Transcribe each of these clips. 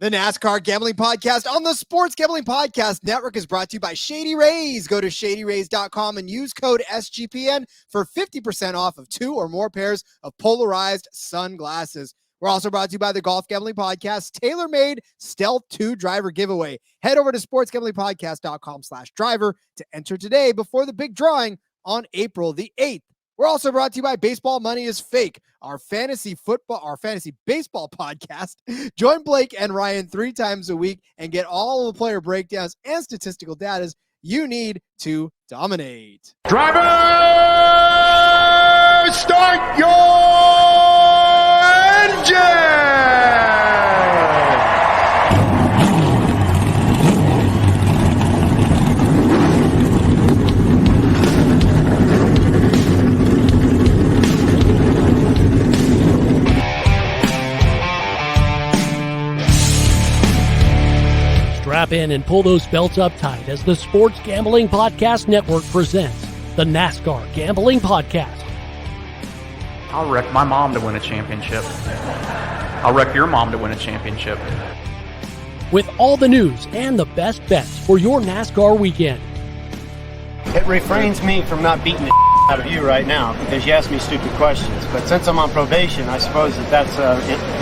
The NASCAR Gambling Podcast on the Sports Gambling Podcast Network is brought to you by Shady Rays. Go to shadyrays.com and use code SGPN for 50% off of 2 or more pairs of polarized sunglasses. We're also brought to you by the Golf Gambling Podcast tailor-made Stealth 2 driver giveaway. Head over to sportsgamblingpodcast.com/driver to enter today before the big drawing on April the 8th. We're also brought to you by Baseball Money is Fake, our fantasy baseball podcast. Join Blake and Ryan 3 times a week and get all of the player breakdowns and statistical data you need to dominate. Driver, start your engine! Strap in and pull those belts up tight as the Sports Gambling Podcast Network presents the NASCAR Gambling Podcast. I'll wreck my mom to win a championship. I'll wreck your mom to win a championship. With all the news and the best bets for your NASCAR weekend. It refrains me from not beating the out of you right now because you ask me stupid questions. But since I'm on probation, I suppose that's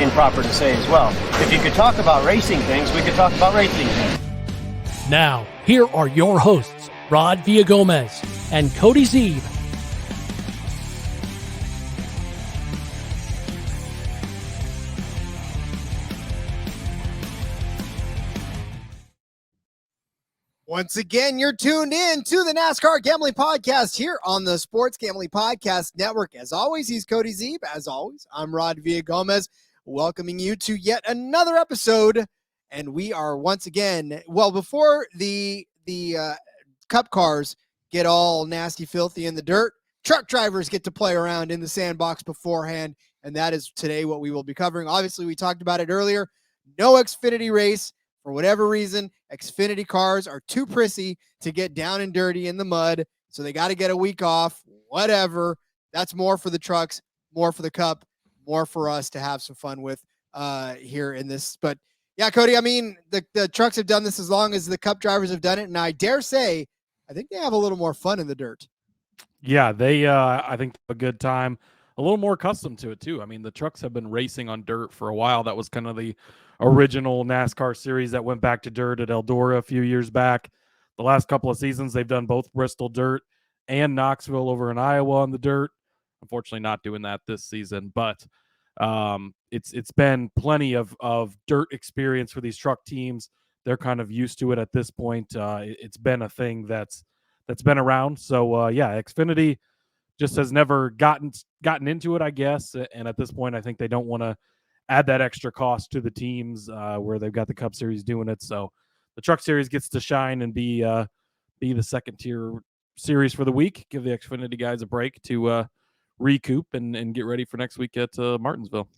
improper to say as well. If you could talk about racing things, we could talk about racing things. Now, here are your hosts, Rod Villagomez and Cody Zeeb. Once again, you're tuned in to the NASCAR Gambling Podcast here on the Sports Gambling Podcast Network. As always, he's Cody Zeeb. As always, I'm Rod Villagomez, welcoming you to yet another episode. And we are once again, well, before the cup cars get all nasty, filthy in the dirt, truck drivers get to play around in the sandbox beforehand. And that is today what we will be covering. Obviously, we talked about it earlier. No Xfinity race. For whatever reason, Xfinity cars are too prissy to get down and dirty in the mud, so they got to get a week off, whatever. That's more for the trucks, more for the cup, more for us to have some fun with here in this. But, yeah, Cody, I mean, the trucks have done this as long as the cup drivers have done it, and I dare say I think they have a little more fun in the dirt. Yeah, they I think a good time, a little more accustomed to it, too. I mean, the trucks have been racing on dirt for a while. That was kind of the original NASCAR series that went back to dirt at Eldora a few years back. The last couple of seasons, they've done both Bristol dirt and Knoxville over in Iowa on the dirt. Unfortunately, not doing that this season, but it's been plenty of dirt experience for these truck teams. They're kind of used to it at this point. It's been a thing that's been around. So yeah, Xfinity just has never gotten into it, I guess. And at this point, I think they don't want to add that extra cost to the teams where they've got the Cup Series doing it. So the Truck Series gets to shine and be the second tier series for the week. Give the Xfinity guys a break to recoup and get ready for next week at Martinsville.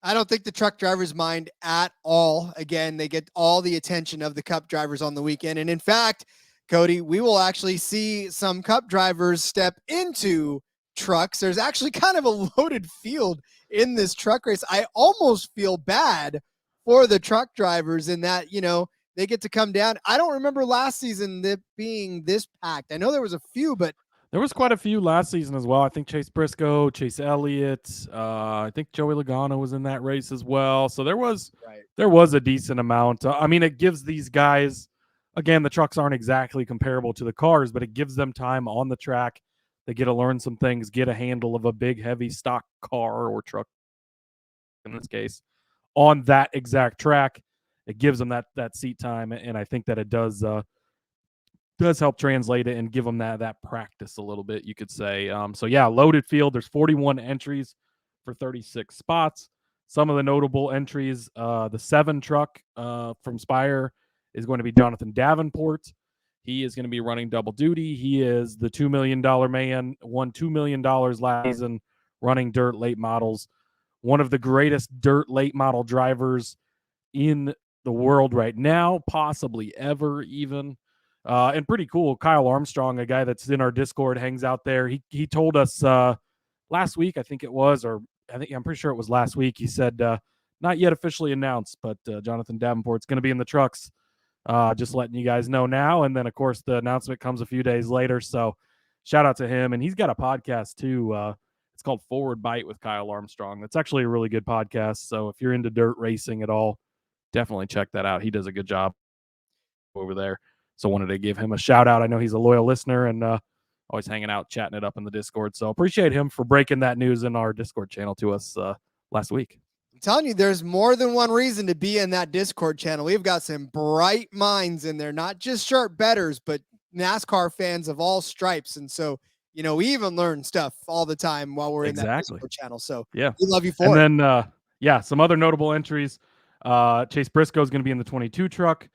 I don't think the truck drivers mind at all. Again, they get all the attention of the cup drivers on the weekend. And in fact, Cody, we will actually see some cup drivers step into trucks. There's actually kind of a loaded field in this truck race. I almost feel bad for the truck drivers in that, you know, they get to come down. I don't remember last season that being this packed. I know there was a few, but there was quite a few last season as well. I think Chase Briscoe, Chase Elliott, I think Joey Logano was in that race as well. So there was a decent amount. I mean, it gives these guys, again, the trucks aren't exactly comparable to the cars, but it gives them time on the track. They get to learn some things, get a handle of a big, heavy stock car or truck, in this case, on that exact track. It gives them that seat time, and I think that it does help translate it and give them that practice a little bit, you could say. So, yeah, loaded field. There's 41 entries for 36 spots. Some of the notable entries, the 7 truck from Spire is going to be Jonathan Davenport. He is going to be running double duty. He is the $2 million man, won $2 million last season running dirt late models. One of the greatest dirt late model drivers in the world right now, possibly ever even. And pretty cool. Kyle Armstrong, a guy that's in our Discord, hangs out there. He told us last week, I think it was, or I'm pretty sure it was last week. He said not yet officially announced, but Jonathan Davenport's going to be in the trucks. Just letting you guys know now. And then, of course, the announcement comes a few days later. So shout out to him. And he's got a podcast, too. It's called Forward Bite with Kyle Armstrong. That's actually a really good podcast. So if you're into dirt racing at all, definitely check that out. He does a good job over there. So wanted to give him a shout out. I know he's a loyal listener and always hanging out, chatting it up in the Discord. So appreciate him for breaking that news in our Discord channel to us last week. I'm telling you, there's more than one reason to be in that Discord channel. We've got some bright minds in there, not just sharp bettors, but NASCAR fans of all stripes. And so, you know, we even learn stuff all the time while we're in that Discord channel. So yeah, we love you for it. And then, some other notable entries. Chase Briscoe is going to be in the 22 truck.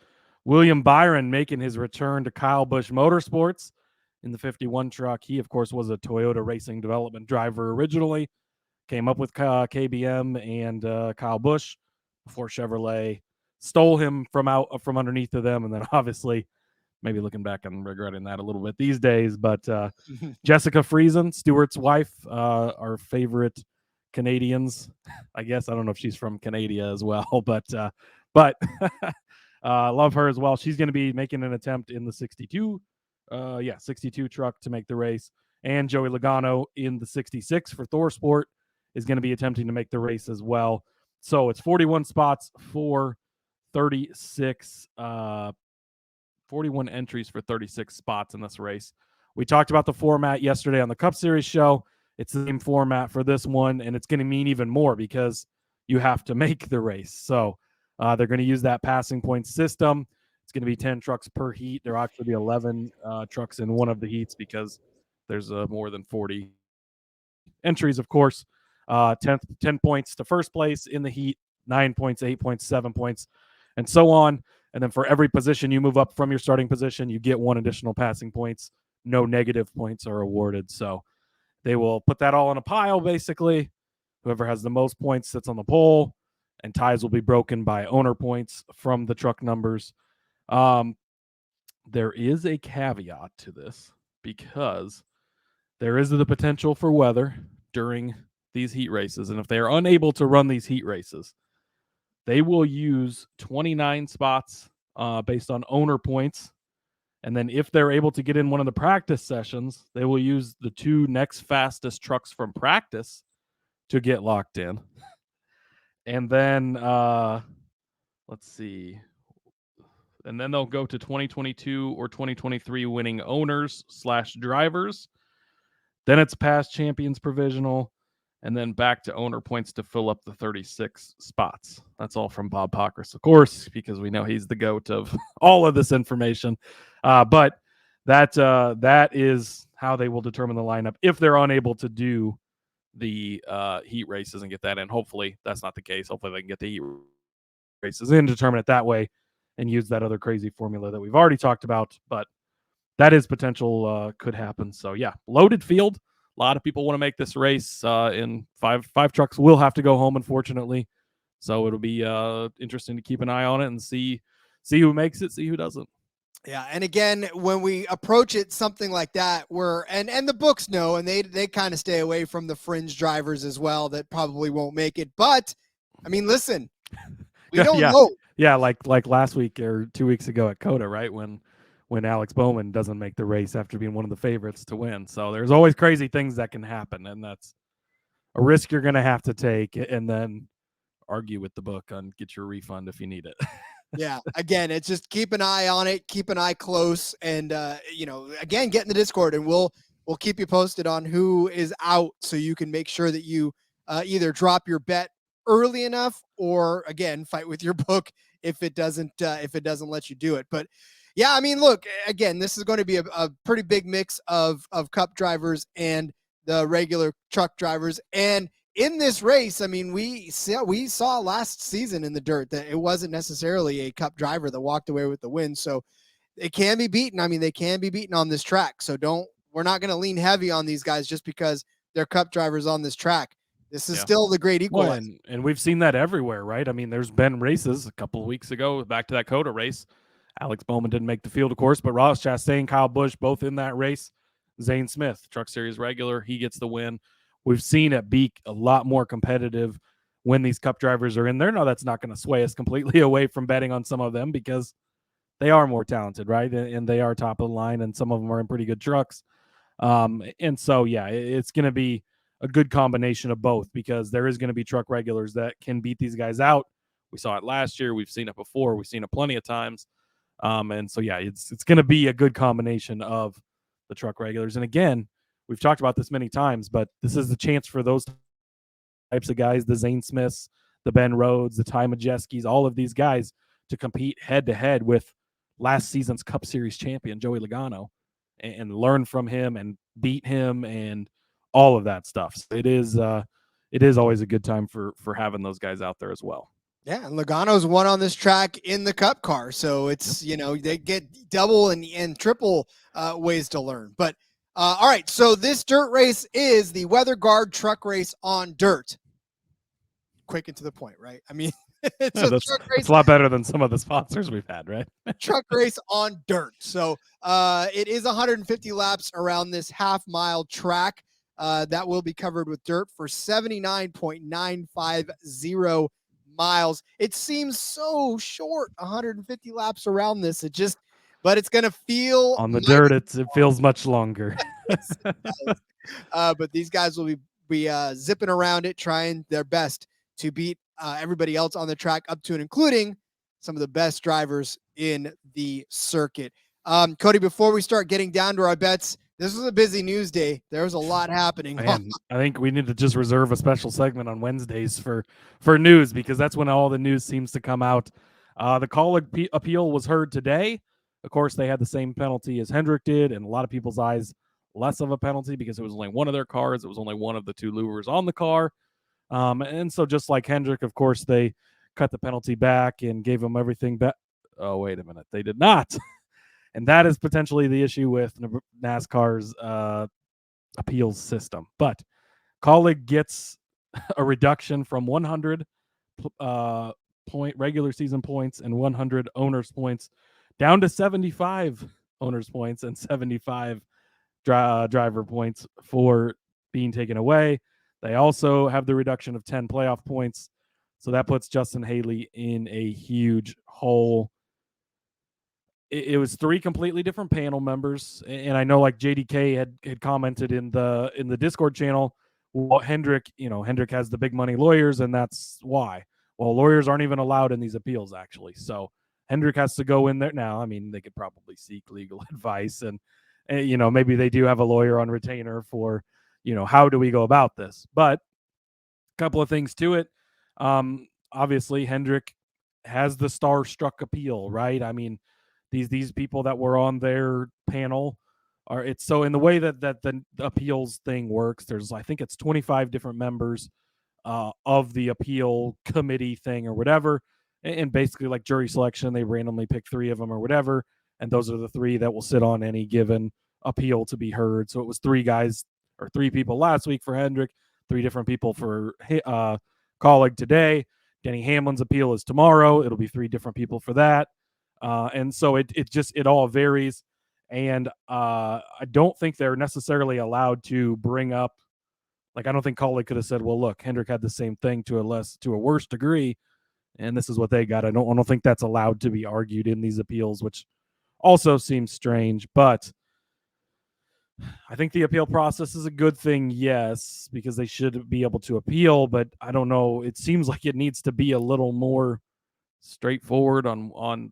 William Byron making his return to Kyle Busch Motorsports in the 51 truck. He, of course, was a Toyota Racing Development driver originally. Came up with KBM and Kyle Busch before Chevrolet stole him from underneath of them. And then obviously maybe looking back and regretting that a little bit these days. But Jessica Friesen, Stewart's wife, our favorite Canadians, I guess. I don't know if she's from Canada as well, but love her as well. She's going to be making an attempt in the 62 truck to make the race. And Joey Logano in the 66 for Thor Sport is going to be attempting to make the race as well. So it's 41 spots for 36, 41 entries for 36 spots in this race. We talked about the format yesterday on the Cup Series show. It's the same format for this one, and it's going to mean even more because you have to make the race. So they're going to use that passing point system. It's going to be 10 trucks per heat. There will actually be 11 trucks in one of the heats because there's more than 40 entries, of course. 10 points to first place in the heat, 9 points, 8 points, 7 points, and so on. And then for every position you move up from your starting position, you get 1 additional passing points. No negative points are awarded. So they will put that all in a pile, basically. Whoever has the most points sits on the pole, and ties will be broken by owner points from the truck numbers. There is a caveat to this because there is the potential for weather during these heat races. And if they are unable to run these heat races, they will use 29 spots based on owner points. And then if they're able to get in one of the practice sessions, they will use the 2 next fastest trucks from practice to get locked in. And then, let's see. And then they'll go to 2022 or 2023 winning owners/drivers. Then it's past champions provisional. And then back to owner points to fill up the 36 spots. That's all from Bob Pockris, of course, because we know he's the GOAT of all of this information. But that is how they will determine the lineup if they're unable to do the heat races and get that in. Hopefully that's not the case. Hopefully they can get the heat races in, determine it that way, and use that other crazy formula that we've already talked about. But that is potential, could happen. So, yeah, loaded field. A lot of people want to make this race. In five trucks will have to go home, unfortunately. So it'll be interesting to keep an eye on it and see who makes it, see who doesn't. Yeah, and again, when we approach it something like that, and the books know, and they kind of stay away from the fringe drivers as well that probably won't make it. But I mean, listen, we don't know. Yeah, like last week or 2 weeks ago at COTA, right? When Alex Bowman doesn't make the race after being one of the favorites to win. So there's always crazy things that can happen, and that's a risk you're going to have to take, and then argue with the book on get your refund if you need it. Yeah, again, it's just keep an eye on it, keep an eye close, and again, get in the Discord, and we'll keep you posted on who is out, so you can make sure that you either drop your bet early enough, or again, fight with your book if it doesn't let you do it. But yeah, I mean, look, again, this is going to be a pretty big mix of Cup drivers and the regular truck drivers. And in this race, I mean, we saw last season in the dirt that it wasn't necessarily a Cup driver that walked away with the win. So it can be beaten. I mean, they can be beaten on this track. So we're not going to lean heavy on these guys just because they're Cup drivers on this track. This is still the great equalizer. Well, and we've seen that everywhere, right? I mean, there's been races a couple of weeks ago, back to that COTA race. Alex Bowman didn't make the field, of course, but Ross Chastain, Kyle Busch, both in that race. Zane Smith, Truck Series regular, he gets the win. We've seen it be a lot more competitive when these Cup drivers are in there. No, that's not going to sway us completely away from betting on some of them because they are more talented, right? And they are top of the line, and some of them are in pretty good trucks. And so, yeah, it's going to be a good combination of both because there is going to be truck regulars that can beat these guys out. We saw it last year. We've seen it before. We've seen it plenty of times. And so, yeah, it's going to be a good combination of the truck regulars. And again, we've talked about this many times, but this is the chance for those types of guys, the Zane Smiths, the Ben Rhodes, the Ty Majeskis, all of these guys to compete head-to-head with last season's Cup Series champion, Joey Logano, and learn from him and beat him and all of that stuff. So it is always a good time for having those guys out there as well. Yeah, and Logano's won on this track in the Cup car, so it's they get double and triple ways to learn. But all right, so this dirt race is the Weather Guard truck race on dirt. Quick and to the point, right? I mean, it's a truck race. It's a lot better than some of the sponsors we've had, right? Truck race on dirt. So it is 150 laps around this half-mile track that will be covered with dirt for 79.950 miles. It seems so short, 150 laps around this. But it's going to feel on the dirt. It feels much longer. But these guys will be zipping around it, trying their best to beat everybody else on the track, up to and including some of the best drivers in the circuit. Cody, before we start getting down to our bets, this was a busy news day. There was a lot happening. Man, I think we need to just reserve a special segment on Wednesdays for news because that's when all the news seems to come out. The call appeal was heard today. Of course, they had the same penalty as Hendrick did, and a lot of people's eyes, less of a penalty because it was only one of their cars. It was only one of the two louvers on the car. And so just like Hendrick, of course, they cut the penalty back and gave him everything back. Oh, wait a minute. They did not. And that is potentially the issue with NASCAR's appeals system. But Kaulig gets a reduction from 100 point regular season points and 100 owners points down to 75 owners points and 75 driver points for being taken away. They also have the reduction of 10 playoff points. So that puts Justin Haley in a huge hole. It was three completely different panel members. And I know like JDK had commented in the Discord channel, well, Hendrick has the big money lawyers, and that's why. Well, lawyers aren't even allowed in these appeals, actually. So Hendrick has to go in there now. I mean, they could probably seek legal advice and maybe they do have a lawyer on retainer for, how do we go about this? But a couple of things to it. Obviously, Hendrick has the star-struck appeal, right? I mean, these people that were on their panel it's so in the way that the appeals thing works, I think it's 25 different members of the appeal committee thing or whatever. And basically like jury selection, they randomly pick three of them or whatever. And those are the three that will sit on any given appeal to be heard. So it was three people last week for Hendrick, three different people for Kaulig today. Denny Hamlin's appeal is tomorrow. It'll be three different people for that. And so it all varies. And I don't think they're necessarily allowed to bring up, like, I don't think Kaulig could have said, well, look, Hendrick had the same thing to a worse degree, and this is what they got. I don't think that's allowed to be argued in these appeals, which also seems strange. But I think the appeal process is a good thing, yes, because they should be able to appeal. But I don't know. It seems like it needs to be a little more straightforward on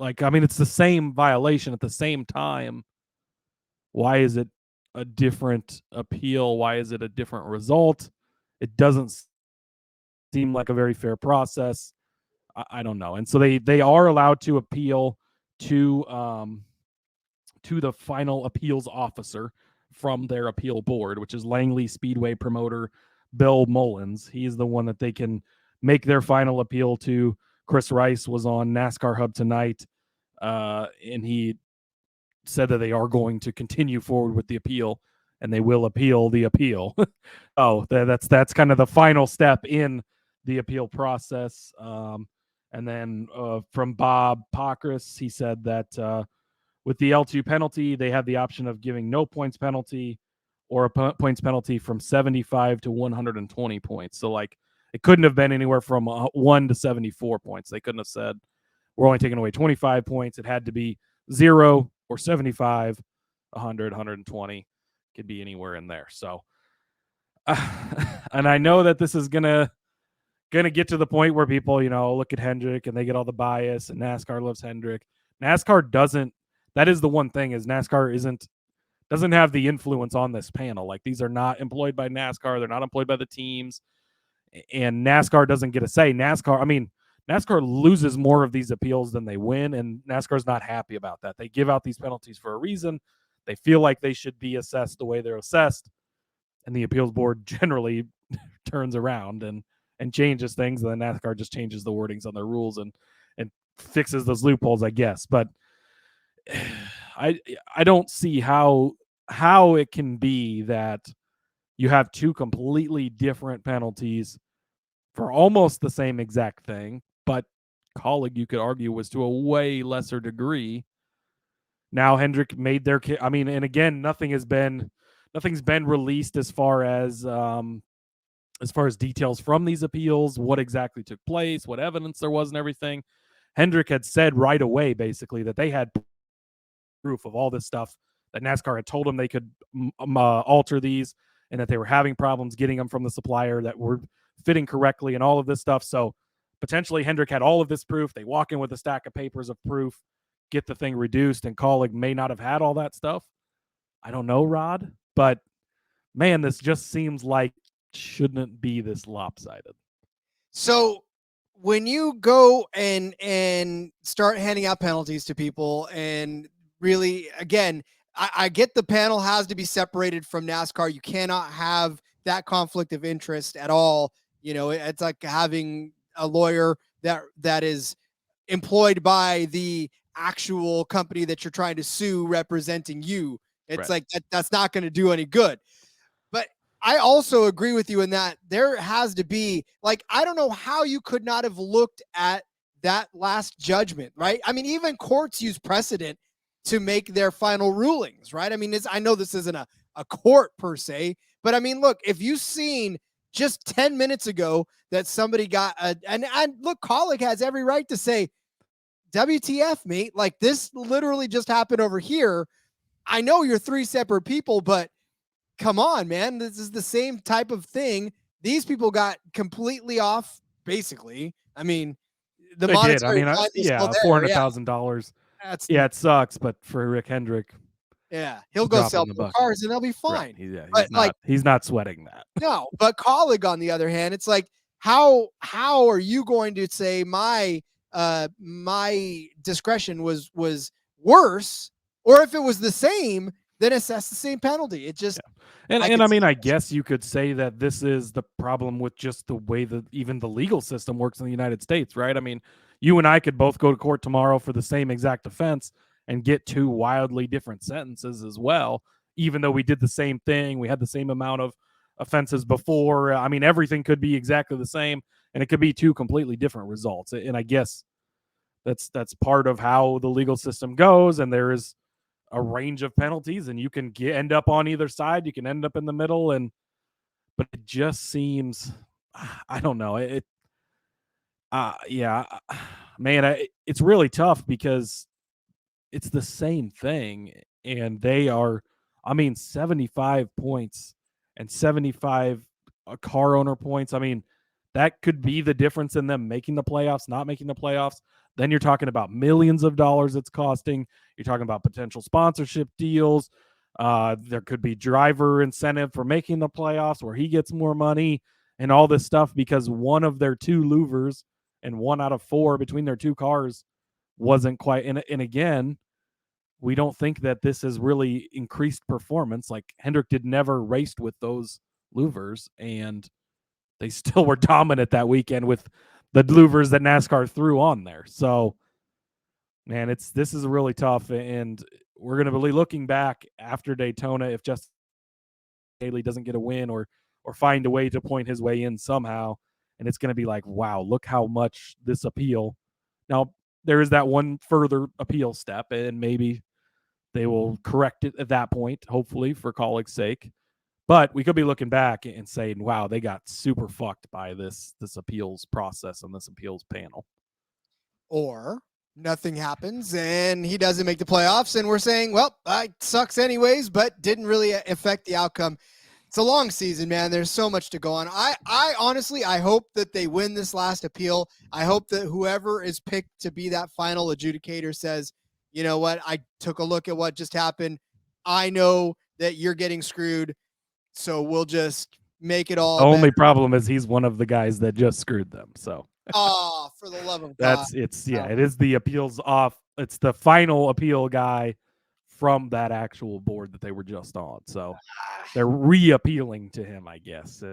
like, I mean, it's the same violation at the same time. Why is it a different appeal? Why is it a different result? It doesn't seem like a very fair process. I don't know. And so they are allowed to appeal to the final appeals officer from their appeal board, which is Langley Speedway promoter Bill Mullins. He's the one that they can make their final appeal to. Chris Rice was on NASCAR Hub tonight, and he said that they are going to continue forward with the appeal, and they will appeal the appeal. That's kind of the final step in the appeal process. And then from Bob Pockrass, he said that with the L2 penalty, they have the option of giving no points penalty or a points penalty from 75 to 120 points. So like it couldn't have been anywhere from 1 to 74 points. They couldn't have said we're only taking away 25 points. It had to be 0 or 75, 100, 120. Could be anywhere in there. So, and I know that this is gonna get to the point where people, look at Hendrick and they get all the bias, and NASCAR loves Hendrick. NASCAR doesn't. That is the one thing, is NASCAR doesn't have the influence on this panel. Like, these are not employed by NASCAR. They're not employed by the teams, and NASCAR doesn't get a say. NASCAR loses more of these appeals than they win, and NASCAR's not happy about that. They give out these penalties for a reason. They feel like they should be assessed the way they're assessed, and the appeals board generally turns around and changes things, and then NASCAR just changes the wordings on their rules and fixes those loopholes, I guess. But I don't see how it can be that you have two completely different penalties for almost the same exact thing, but Colleague, you could argue, was to a way lesser degree. Now Hendrick made their and again, nothing's been released as far as details from these appeals, what exactly took place, what evidence there was, and everything. Hendrick had said right away, basically, that they had proof of all this stuff, that NASCAR had told them they could alter these, and that they were having problems getting them from the supplier that were fitting correctly and all of this stuff. So potentially Hendrick had all of this proof. They walk in with a stack of papers of proof, get the thing reduced, and Colleague may not have had all that stuff. I don't know, Rod, but man, this just seems like shouldn't be this lopsided. So when you go and start handing out penalties to people, and really, again, I get the panel has to be separated from NASCAR. You cannot have that conflict of interest at all. It's like having a lawyer that is employed by the actual company that you're trying to sue representing you. It's right. Like that's not going to do any good. But I also agree with you in that there has to be, like, I don't know how you could not have looked at that last judgment, right? I mean, even courts use precedent to make their final rulings, right? I mean, I know this isn't a court per se, but I mean, look, if you've seen just 10 minutes ago that somebody got and look, Colleague has every right to say, WTF, mate, like this literally just happened over here. I know you're three separate people, but come on, man, this is the same type of thing. These people got completely off, basically. I mean, they did. I mean, $400,000. Yeah, it sucks, but for Rick Hendrick, yeah, he'll go sell cars and they'll be fine. Right. He's not sweating that. No, but Colleague, on the other hand, it's like, how are you going to say my discretion was worse, or if it was the same, then assess the same penalty? It just I guess you could say that this is the problem with just the way that even the legal system works in the United States, right? I mean, you and I could both go to court tomorrow for the same exact offense and get two wildly different sentences as well, even though we did the same thing. We had the same amount of offenses before. I mean, everything could be exactly the same, and it could be two completely different results. And I guess that's part of how the legal system goes, and there is a range of penalties, and you can end up on either side. You can end up in the middle, but it just seems, I don't know. It's really tough because it's the same thing, and they are, 75 points and 75 car owner points. I mean, that could be the difference in them making the playoffs, not making the playoffs. Then you're talking about millions of dollars it's costing. You're talking about potential sponsorship deals. There could be driver incentive for making the playoffs where he gets more money and all this stuff because one of their two louvers and 1 out of 4 between their two cars wasn't quite. And again, we don't think that this has really increased performance. Like, Hendrick never raced with those louvers, and they still were dominant that weekend with the louvers that NASCAR threw on there. So, man, this is really tough, and we're going to be looking back after Daytona if Justin Haley doesn't get a win or find a way to point his way in somehow, and it's going to be like, wow, look how much this appeal. Now, there is that one further appeal step, and maybe they will correct it at that point, hopefully, for Colleague's sake. But we could be looking back and saying, wow, they got super fucked by this appeals process and this appeals panel. Or nothing happens and he doesn't make the playoffs, and we're saying, well, it sucks anyways, but didn't really affect the outcome. It's a long season, man. There's so much to go on. I honestly, I hope that they win this last appeal. I hope that whoever is picked to be that final adjudicator says, you know what, I took a look at what just happened. I know that you're getting screwed, so we'll just make it all The only better. problem is he's one of the guys that just screwed them. So Oh, for the love of God. it is the appeals off. It's the final appeal guy from that actual board that they were just on. So they're reappealing to him, I guess.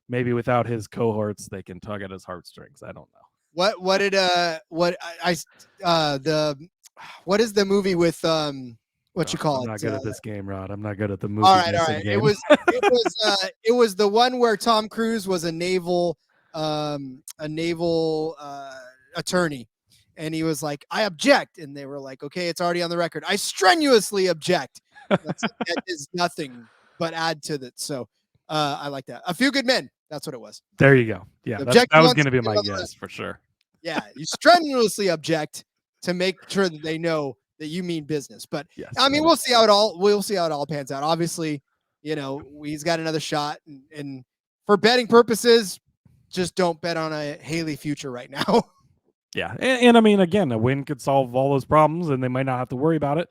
Maybe without his cohorts, they can tug at his heartstrings. I don't know. What is the movie with what you call it? I'm not good at this game, Rod. I'm not good at the movie. All right. Game. It was the one where Tom Cruise was a naval attorney, and he was like, I object, and they were like, okay, it's already on the record. I strenuously object. That is nothing but add to that. So I like that. A Few Good Men. That's what it was. There you go. Yeah, that was going to be my guess for sure. Yeah, you strenuously object to make sure that they know that you mean business. But yes, I mean, we'll see how it all pans out. Obviously, he's got another shot, and for betting purposes, just don't bet on a Haley future right now. Yeah, and I mean, again, a win could solve all those problems, and they might not have to worry about it.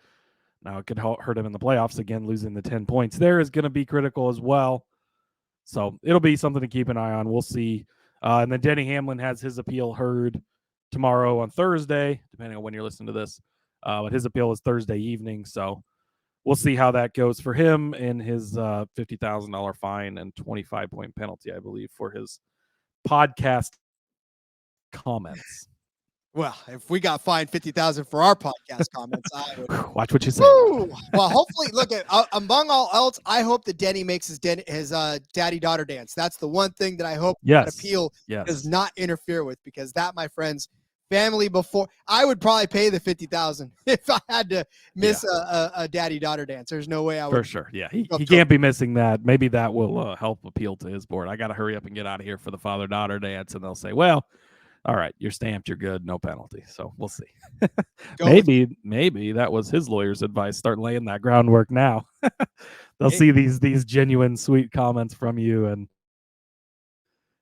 Now it could hurt him in the playoffs again. Losing the 10 points there is going to be critical as well. So it'll be something to keep an eye on. We'll see. And then Denny Hamlin has his appeal heard tomorrow on Thursday, depending on when you're listening to this. But his appeal is Thursday evening, so we'll see how that goes for him and his $50,000 fine and 25-point penalty, I believe, for his podcast comments. Well, if we got fined $50,000 for our podcast comments, I would watch what you say. Well, hopefully, look at among all else, I hope that Denny makes his daddy-daughter dance. That's the one thing that I hope that appeal does not interfere with, because that, my friends, family before I would probably pay the $50,000 if I had to miss a daddy-daughter dance. There's no way I would. For sure, yeah, he can't be missing that. Maybe that will help appeal to his board. I got to hurry up and get out of here for the father-daughter dance, and they'll say, well, all right, you're stamped, you're good, no penalty. So we'll see. maybe that was his lawyer's advice. Start laying that groundwork now. They'll see these genuine, sweet comments from you, and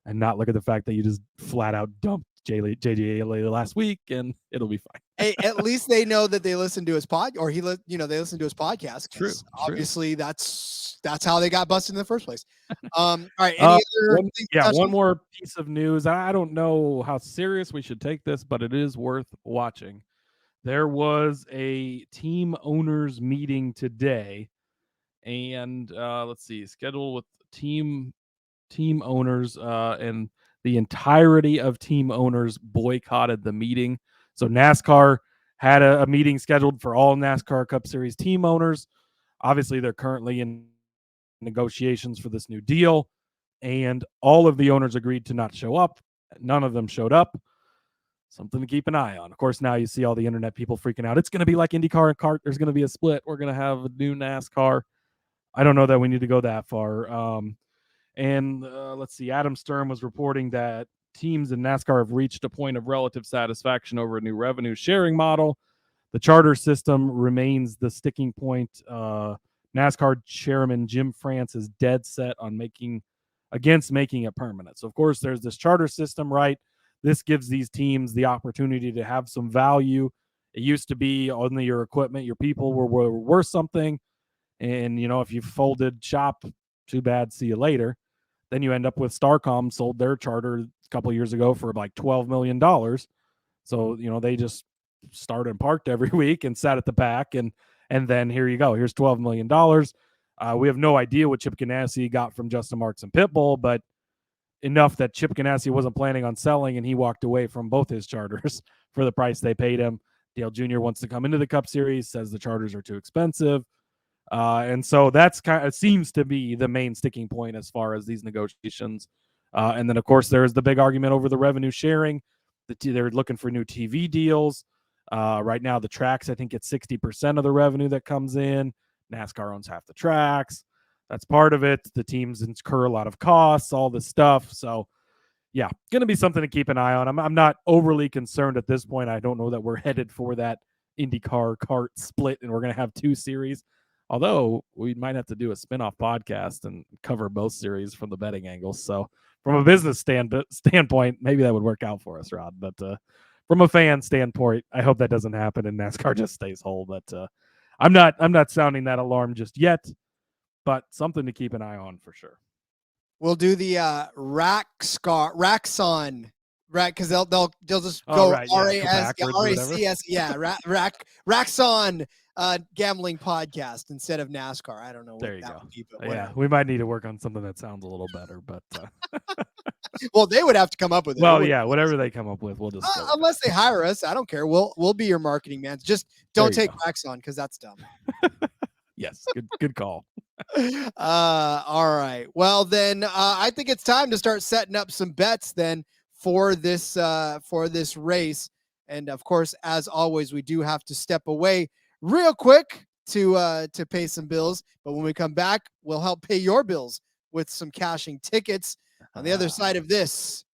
not look at the fact that you just flat out dumped JJ last week, and it'll be fine. Hey, at least they know that they listen to his they listen to his podcast. True. Obviously, that's how they got busted in the first place. All right. One more piece of news. I don't know how serious we should take this, but it is worth watching. There was a team owners meeting today, and let's see, scheduled with team owners, and the entirety of team owners boycotted the meeting. So NASCAR had a meeting scheduled for all NASCAR Cup Series team owners. Obviously, they're currently in negotiations for this new deal, and all of the owners agreed to not show up. None of them showed up. Something to keep an eye on. Of course, now you see all the internet people freaking out. It's going to be like IndyCar and kart. There's going to be a split. We're going to have a new NASCAR. I don't know that we need to go that far. Let's see, Adam Stern was reporting that teams in NASCAR have reached a point of relative satisfaction over a new revenue sharing model. The charter system remains the sticking point. NASCAR chairman Jim France is dead set on making it permanent. So, of course, there's this charter system, right? This gives these teams the opportunity to have some value. It used to be only your equipment, your people were worth something. And, if you folded shop, too bad, see you later. Then you end up with Starcom sold their charter a couple of years ago for like $12 million. So, they just started and parked every week and sat at the back. And then here you go. Here's $12 million. We have no idea what Chip Ganassi got from Justin Marks and Pitbull, but enough that Chip Ganassi wasn't planning on selling, and he walked away from both his charters for the price they paid him. Dale Jr. wants to come into the Cup Series, says the charters are too expensive. And so that's seems to be the main sticking point as far as these negotiations. And then, of course, there's the big argument over the revenue sharing. They're looking for new TV deals. Right now, the tracks, I think, it's 60% of the revenue that comes in. NASCAR owns half the tracks. That's part of it. The teams incur a lot of costs, all this stuff. So, yeah, going to be something to keep an eye on. I'm not overly concerned at this point. I don't know that we're headed for that IndyCar kart split and we're going to have 2 series. Although we might have to do a spinoff podcast and cover both series from the betting angle. So from a business standpoint, maybe that would work out for us, Rod. But from a fan standpoint, I hope that doesn't happen and NASCAR just stays whole. But I'm not sounding that alarm just yet, but something to keep an eye on for sure. We'll do the Raxon, right? Because they'll just go RACS, Raxon Gambling Podcast instead of NASCAR. I don't know. There you go. Yeah, we might need to work on something that sounds a little better, but well, they would have to come up with it. Well, yeah, whatever they come up with, we'll just unless they hire us. I don't care. We'll be your marketing man. Just don't take Raxon because that's dumb. Yes, good call. All right. Well, then I think it's time to start setting up some bets then for this race. And of course, as always, we do have to step away real quick to pay some bills. But when we come back, we'll help pay your bills with some cashing tickets. On the other side of this,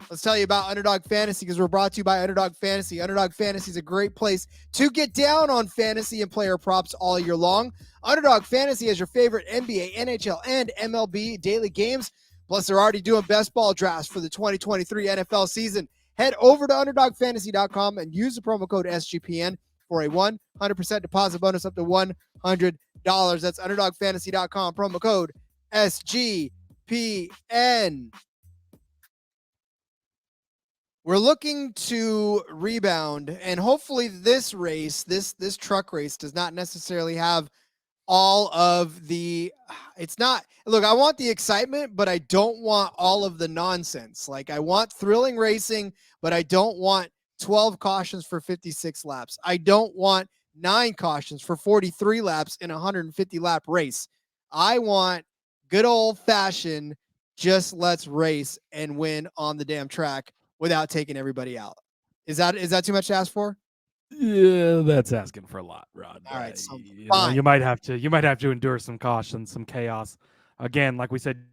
let's tell you about Underdog Fantasy because we're brought to you by Underdog Fantasy. Underdog Fantasy is a great place to get down on fantasy and player props all year long. Underdog Fantasy has your favorite NBA, NHL, and MLB daily games. Plus, they're already doing best ball drafts for the 2023 NFL season. Head over to UnderdogFantasy.com and use the promo code SGPN for a 100% deposit bonus up to $100. That's UnderdogFantasy.com, promo code SGPN. We're looking to rebound, and hopefully this race, this truck race, does not necessarily have all of the look, I want the excitement, but I don't want all of the nonsense. Like, I want thrilling racing, but I don't want 12 cautions for 56 laps. I don't want 9 cautions for 43 laps in a 150 lap race. I want good old fashioned, just let's race and win on the damn track without taking everybody out. Is that too much to ask for? Yeah, that's asking for a lot, Rod. All right, so you might have to endure some caution, some chaos. Again, like we said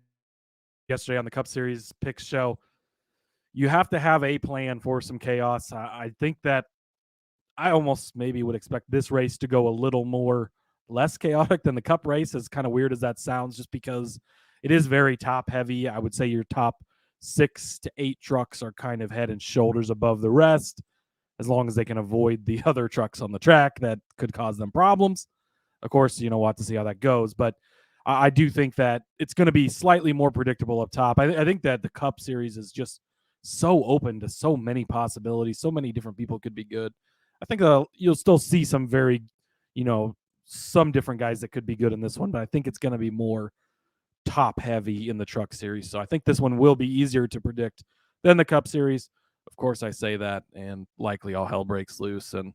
yesterday on the Cup Series picks show, you have to have a plan for some chaos. I think that I almost maybe would expect this race to go a little more less chaotic than the Cup race, as kind of weird as that sounds, just because it is very top heavy. I would say your top 6 to 8 trucks are kind of head and shoulders above the rest, as long as they can avoid the other trucks on the track that could cause them problems. Of course, we'll have to see how that goes, but I do think that it's going to be slightly more predictable up top. I think that the Cup Series is just so open to so many possibilities. So many different people could be good. I think you'll still see some very, some different guys that could be good in this one, but I think it's going to be more top heavy in the Truck Series. So I think this one will be easier to predict than the Cup Series. Of course, I say that, and likely all hell breaks loose, and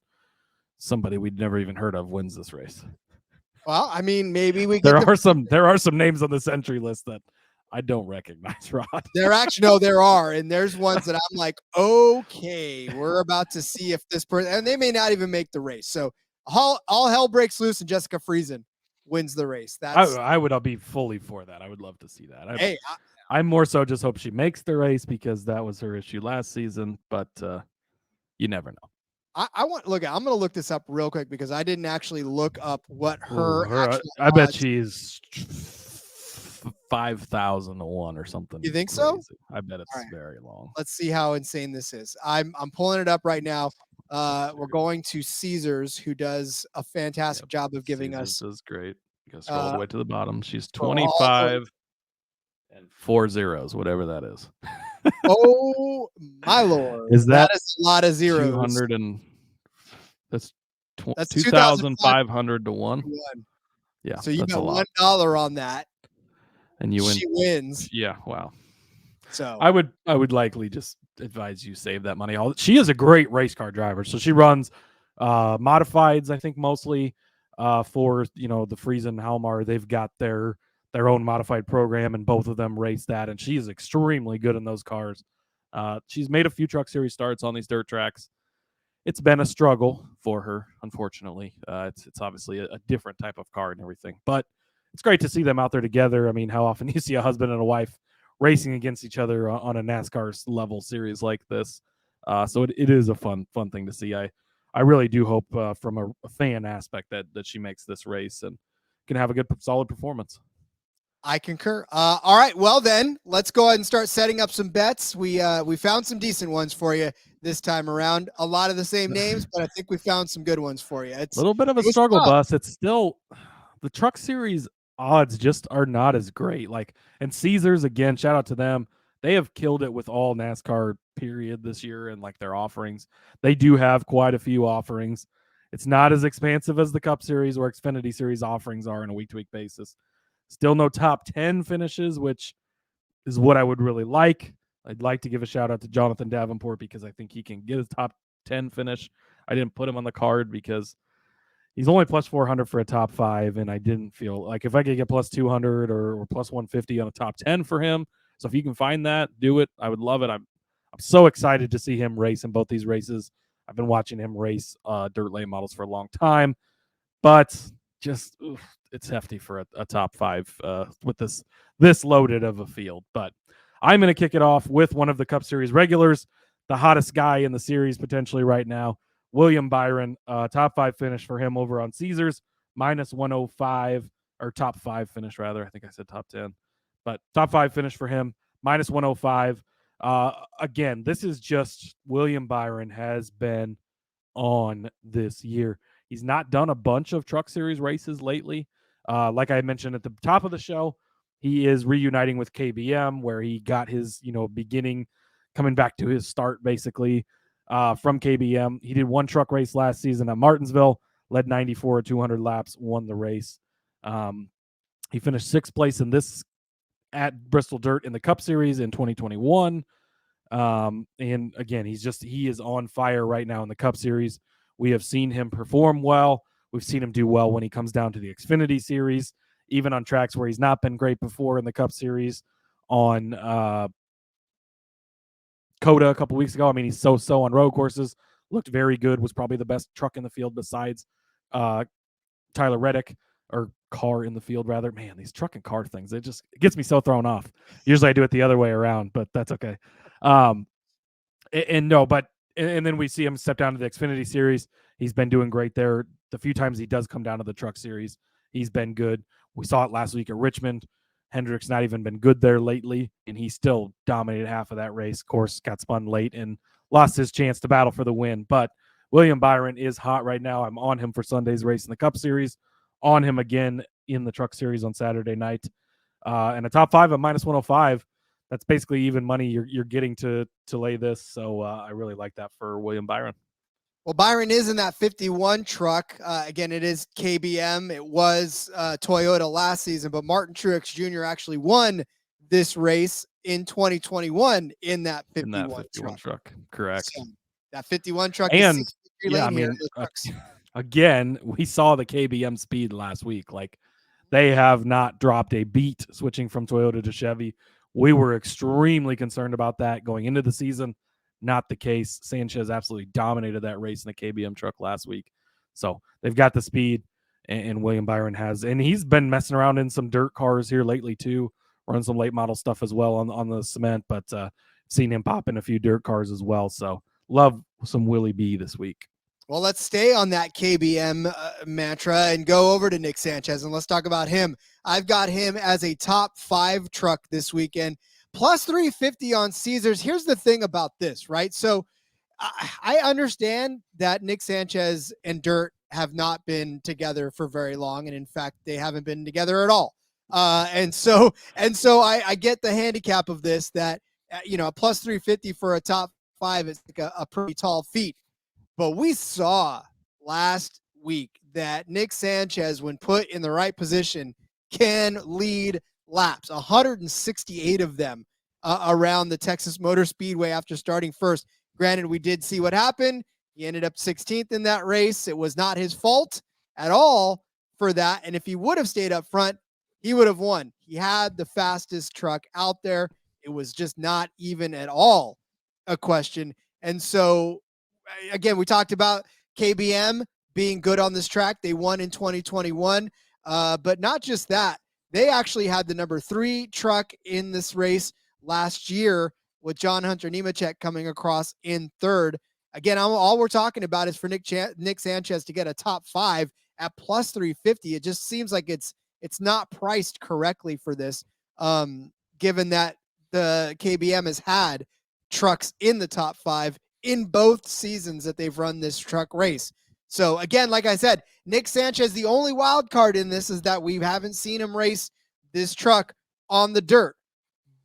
somebody we'd never even heard of wins this race. Well, I mean, maybe there are some names on this entry list that I don't recognize, Rod. There are, and there's ones that I'm like, okay, we're about to see if this person, and they may not even make the race. So all hell breaks loose, and Jessica Friesen wins the race. I would be fully for that. I would love to see that. I more so just hope she makes the race because that was her issue last season, but you never know. I'm going to look this up real quick because I didn't actually look up what I bet she's 5,000 to 1 or something. You think crazy. So? I bet it's very long. Let's see how insane this is. I'm pulling it up right now. We're going to Caesars, who does a fantastic job of giving Caesars us. Does great. You gotta scroll all the way to the bottom. She's 25 and 4 zeros, whatever that is. Oh my lord! That is a lot of zeros. 200 and that's 2,500 to 1. Yeah. So you got $1 on that, and you win. She wins. Yeah. Wow. So I would likely just advise you save that money. She is a great race car driver, so she runs modifieds, I think, mostly for the Friesen and Halmar. They've got their own modified program, and both of them race that, and she is extremely good in those cars. She's made a few Truck Series starts on these dirt tracks. It's been a struggle for her, unfortunately. It's obviously a different type of car and everything, but it's great to see them out there together. I mean, how often you see a husband and a wife racing against each other on a NASCAR level series like this. So it is a fun thing to see. I really do hope from a fan aspect that she makes this race and can have a good, solid performance. I concur. All right, well then, let's go ahead and start setting up some bets. We found some decent ones for you this time around. A lot of the same names, but I think we found some good ones for you. It's a little bit of a struggle bus. It's still the Truck Series odds just are not as great. Like, and Caesars, again, shout out to them. They have killed it with all NASCAR period this year and like their offerings. They do have quite a few offerings. It's not as expansive as the Cup Series or Xfinity Series offerings are on a week-to-week basis. Still no top 10 finishes, which is what I would really like. I'd like to give a shout out to Jonathan Davenport because I think he can get a top 10 finish. I didn't put him on the card because he's only plus 400 for a top 5, and I didn't feel like if I could get plus 200 or plus 150 on a top 10 for him. So if you can find that, do it. I would love it. I'm so excited to see him race in both these races. I've been watching him race dirt late models for a long time, but just it's hefty for a top 5 with this loaded of a field. But I'm going to kick it off with one of the Cup Series regulars, the hottest guy in the series potentially right now, William Byron. Top 5 finish for him over on Caesars, minus 105, or top 5 finish rather. I think I said top 10, but top 5 finish for him, minus 105. Again, this is just William Byron has been on this year. He's not done a bunch of Truck Series races lately. Like I mentioned at the top of the show, he is reuniting with KBM, where he got his, beginning, coming back to his start basically from KBM. He did one truck race last season at Martinsville, led 94 at 200 laps, won the race. He finished 6th place in this at Bristol Dirt in the Cup Series in 2021. And again, he is on fire right now in the Cup Series. We have seen him perform well. We've seen him do well when he comes down to the Xfinity Series, even on tracks where he's not been great before in the Cup Series. On Coda a couple weeks ago, I mean, he's so on road courses. Looked very good. Was probably the best truck in the field besides Tyler Reddick, or car in the field rather. Man, these truck and car things, it gets me so thrown off. Usually I do it the other way around, but that's okay. And then we see him step down to the Xfinity Series. He's been doing great there. The few times he does come down to the Truck Series, he's been good. We saw it last week at Richmond. Hendrick's not even been good there lately, and he still dominated half of that race. Of course, got spun late and lost his chance to battle for the win. But William Byron is hot right now. I'm on him for Sunday's race in the Cup Series, on him again in the Truck Series on Saturday night. And a top 5 at minus 105. That's basically even money you're getting to lay this. So I really like that for William Byron. Well, Byron is in that 51 truck. Again, it is KBM. It was Toyota last season, but Martin Truex Jr. actually won this race in 2021 in that 51 truck. Correct. So that 51 truck and is again, we saw the KBM speed last week. Like, they have not dropped a beat switching from Toyota to Chevy. We were extremely concerned about that going into the season. Not the case. Sanchez absolutely dominated that race in the KBM truck last week. So they've got the speed, and William Byron has. And he's been messing around in some dirt cars here lately too, running some late model stuff as well on the cement, but seen him pop in a few dirt cars as well. So love some Willie B this week. Well, let's stay on that KBM mantra and go over to Nick Sanchez, and let's talk about him. I've got him as a top 5 truck this weekend, plus 350 on Caesars. Here's the thing about this, right? So I understand that Nick Sanchez and Dirt have not been together for very long, and in fact, they haven't been together at all. And so I get the handicap of this, that a plus 350 for a top 5 is like a pretty tall feat. But we saw last week that Nick Sanchez, when put in the right position, can lead laps, 168 of them around the Texas Motor Speedway after starting first. Granted, we did see what happened. He ended up 16th in that race. It was not his fault at all for that. And if he would have stayed up front, he would have won. He had the fastest truck out there. It was just not even at all a question. And so, again, we talked about KBM being good on this track. They won in 2021. But not just that. They actually had the number 3 truck in this race last year with John Hunter Nemechek coming across in third. Again, all we're talking about is for Nick Sanchez to get a top 5 at plus 350. It just seems like it's not priced correctly for this, given that the KBM has had trucks in the top 5 in both seasons that they've run this truck race. So again, like I said, Nick Sanchez, the only wild card in this is that we haven't seen him race this truck on the dirt.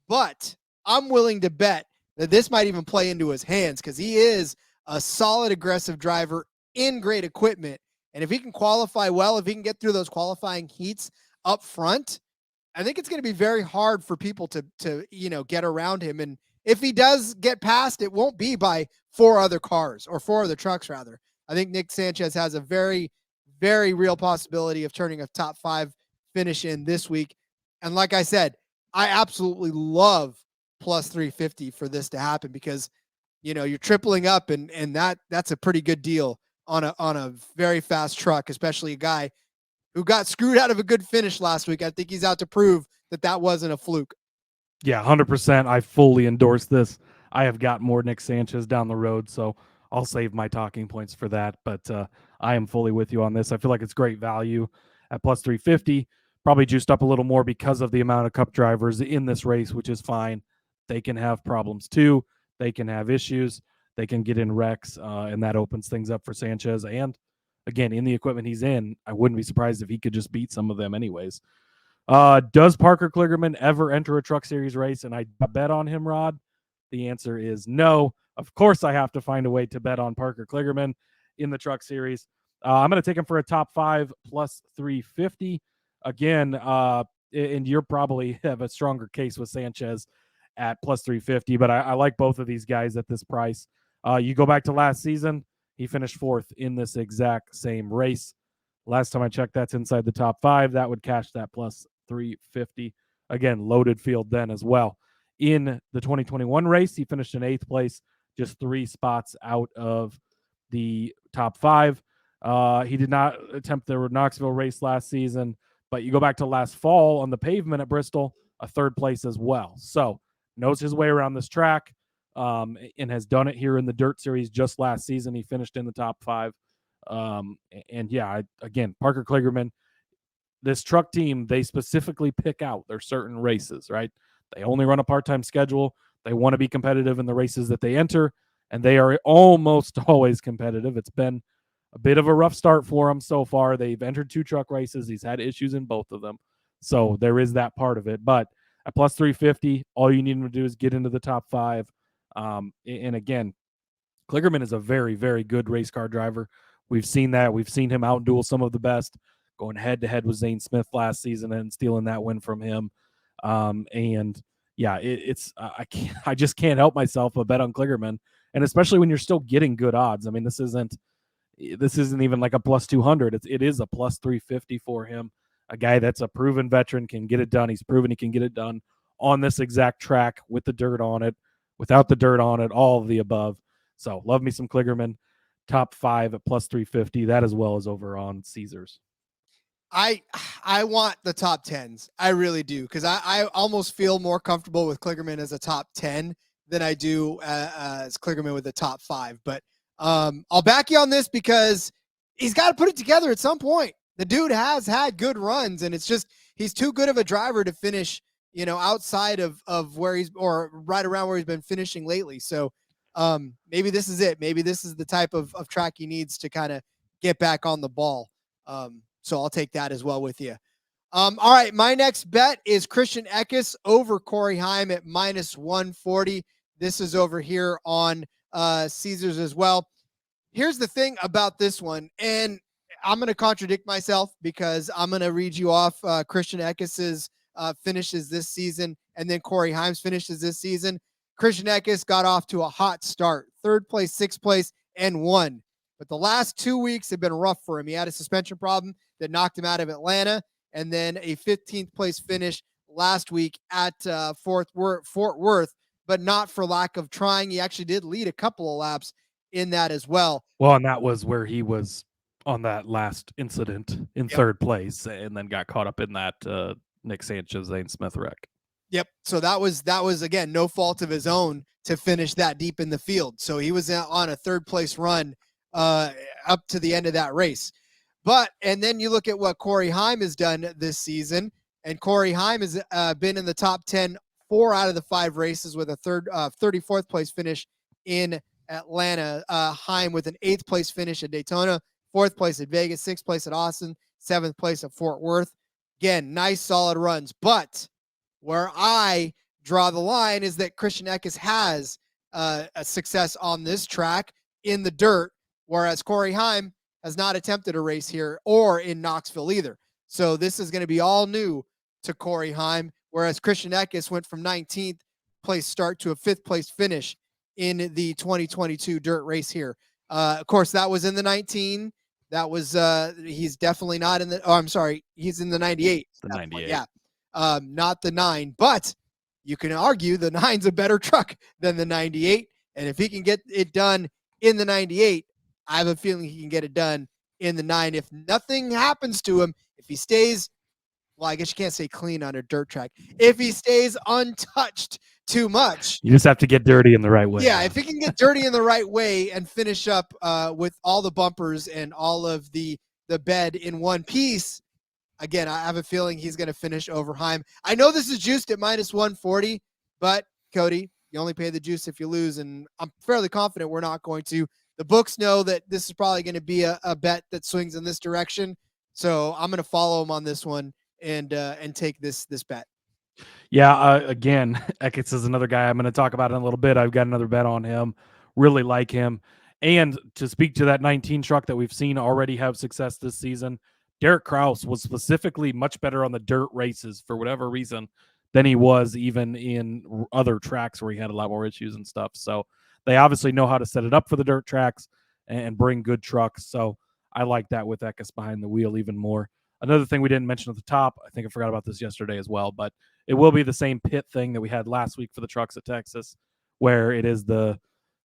But I'm willing to bet that this might even play into his hands because he is a solid, aggressive driver in great equipment. And if he can qualify well, if he can get through those qualifying heats up front, I think it's going to be very hard for people to get around him. And if he does get past, it won't be by 4 other cars or 4 other trucks, rather. I think Nick Sanchez has a very, very real possibility of turning a top 5 finish in this week. And like I said, I absolutely love plus 350 for this to happen because, you're tripling up and that's a pretty good deal on a very fast truck, especially a guy who got screwed out of a good finish last week. I think he's out to prove that wasn't a fluke. Yeah, 100%. I fully endorse this. I have got more Nick Sanchez down the road, so I'll save my talking points for that. But I am fully with you on this. I feel like it's great value at plus 350. Probably juiced up a little more because of the amount of Cup drivers in this race, which is fine. They can have problems too. They can have issues. They can get in wrecks, and that opens things up for Sanchez. And again, in the equipment he's in, I wouldn't be surprised if he could just beat some of them anyways. Does Parker Kligerman ever enter a Truck Series race and I bet on him, Rod? The answer is no. Of course, I have to find a way to bet on Parker Kligerman in the Truck Series. I'm going to take him for a top 5 plus 350. Again, and you're probably have a stronger case with Sanchez at plus 350, but I like both of these guys at this price. You go back to last season, he finished 4th in this exact same race. Last time I checked, that's inside the top 5. That would cash that plus 350. Again, loaded field then as well. In the 2021 race, he finished in 8th place, just 3 spots out of the top 5. He did not attempt the Knoxville race last season, but you go back to last fall on the pavement at Bristol, a 3rd place as well. So knows his way around this track, and has done it here in the Dirt Series just last season. He finished in the top 5. And yeah, again, Parker Kligerman, this truck team, they specifically pick out their certain races, right? They only run a part-time schedule. They want to be competitive in the races that they enter, and they are almost always competitive. It's been a bit of a rough start for them so far. They've entered 2 truck races. He's had issues in both of them. So there is that part of it. But at plus 350, all you need him to do is get into the top 5. And again, Kligerman is a very, very good race car driver. We've seen that. We've seen him outduel some of the best, going head-to-head with Zane Smith last season and stealing that win from him. And yeah, I just can't help myself but bet on Kligerman, and especially when you're still getting good odds. I mean, this isn't even like a plus 200. It is a plus 350 for him. A guy that's a proven veteran, can get it done. He's proven he can get it done on this exact track with the dirt on it, without the dirt on it, all of the above. So love me some Kligerman. Top 5 at plus 350, that as well as over on Caesars. I want the top 10s. I really do, because I almost feel more comfortable with Kligerman as a top 10 than I do as Kligerman with a top 5. But I'll back you on this because he's got to put it together at some point. The dude has had good runs, and it's just he's too good of a driver to finish, outside of where he's, or right around where he's been finishing lately. So maybe this is it. Maybe this is the type of track he needs to kind of get back on the ball. So I'll take that as well with you. All right, my next bet is Christian Eckes over Corey Heim at minus 140. This is over here on Caesars as well. Here's the thing about this one, and I'm going to contradict myself because I'm going to read you off Christian Eckes's finishes this season and then Corey Heim's finishes this season. Christian Eckes got off to a hot start, 3rd place, 6th place, and 1. But the last 2 weeks have been rough for him. He had a suspension problem that knocked him out of Atlanta, and then a 15th place finish last week at Fort Worth, but not for lack of trying. He actually did lead a couple of laps in that as well. Well, and that was where he was on that last incident in 3rd place, and then got caught up in that Nick Sanchez, Zane Smith wreck. Yep. So that was again no fault of his own to finish that deep in the field. So he was on a third place run up to the end of that race. And then you look at what Corey Heim has done this season, and Corey Heim has been in the top 10 4 out of the 5 races with a 34th place finish in Atlanta. Heim with an 8th place finish at Daytona, 4th place at Vegas, 6th place at Austin, 7th place at Fort Worth. Again, nice solid runs. But where I draw the line is that Christian Eckes has a success on this track in the dirt, whereas Corey Heim has not attempted a race here or in Knoxville either. So this is going to be all new to Corey Heim, whereas Christian Eckes went from 19th place start to a 5th place finish in the 2022 dirt race here. Of course, that was in the 19. That was he's definitely not in the. Oh, I'm sorry, he's in the 98. The 98. Yeah, not the 9. But you can argue the 9's a better truck than the 98, and if he can get it done in the 98, I have a feeling he can get it done in the 9. If nothing happens to him, if he stays, well, I guess you can't say clean on a dirt track. If he stays untouched too much. You just have to get dirty in the right way. Yeah, if he can get dirty in the right way and finish up with all the bumpers and all of the bed in one piece, again, I have a feeling he's going to finish over Heim. I know this is juiced at minus 140, but Cody, you only pay the juice if you lose, and I'm fairly confident we're not going to. The books know that this is probably going to be a bet that swings in this direction, so I'm going to follow him on this one and take this bet. Yeah, again, Eckes is another guy I'm going to talk about in a little bit. I've got another bet on him. Really like him. And to speak to that 19 truck that we've seen already have success this season, Derek Kraus was specifically much better on the dirt races for whatever reason than he was even in other tracks where he had a lot more issues and stuff. So they obviously know how to set it up for the dirt tracks and bring good trucks. So I like that with Eckes behind the wheel even more. Another thing we didn't mention at the top, I think I forgot about this yesterday as well, but it will be the same pit thing that we had last week for the trucks at Texas, where it is the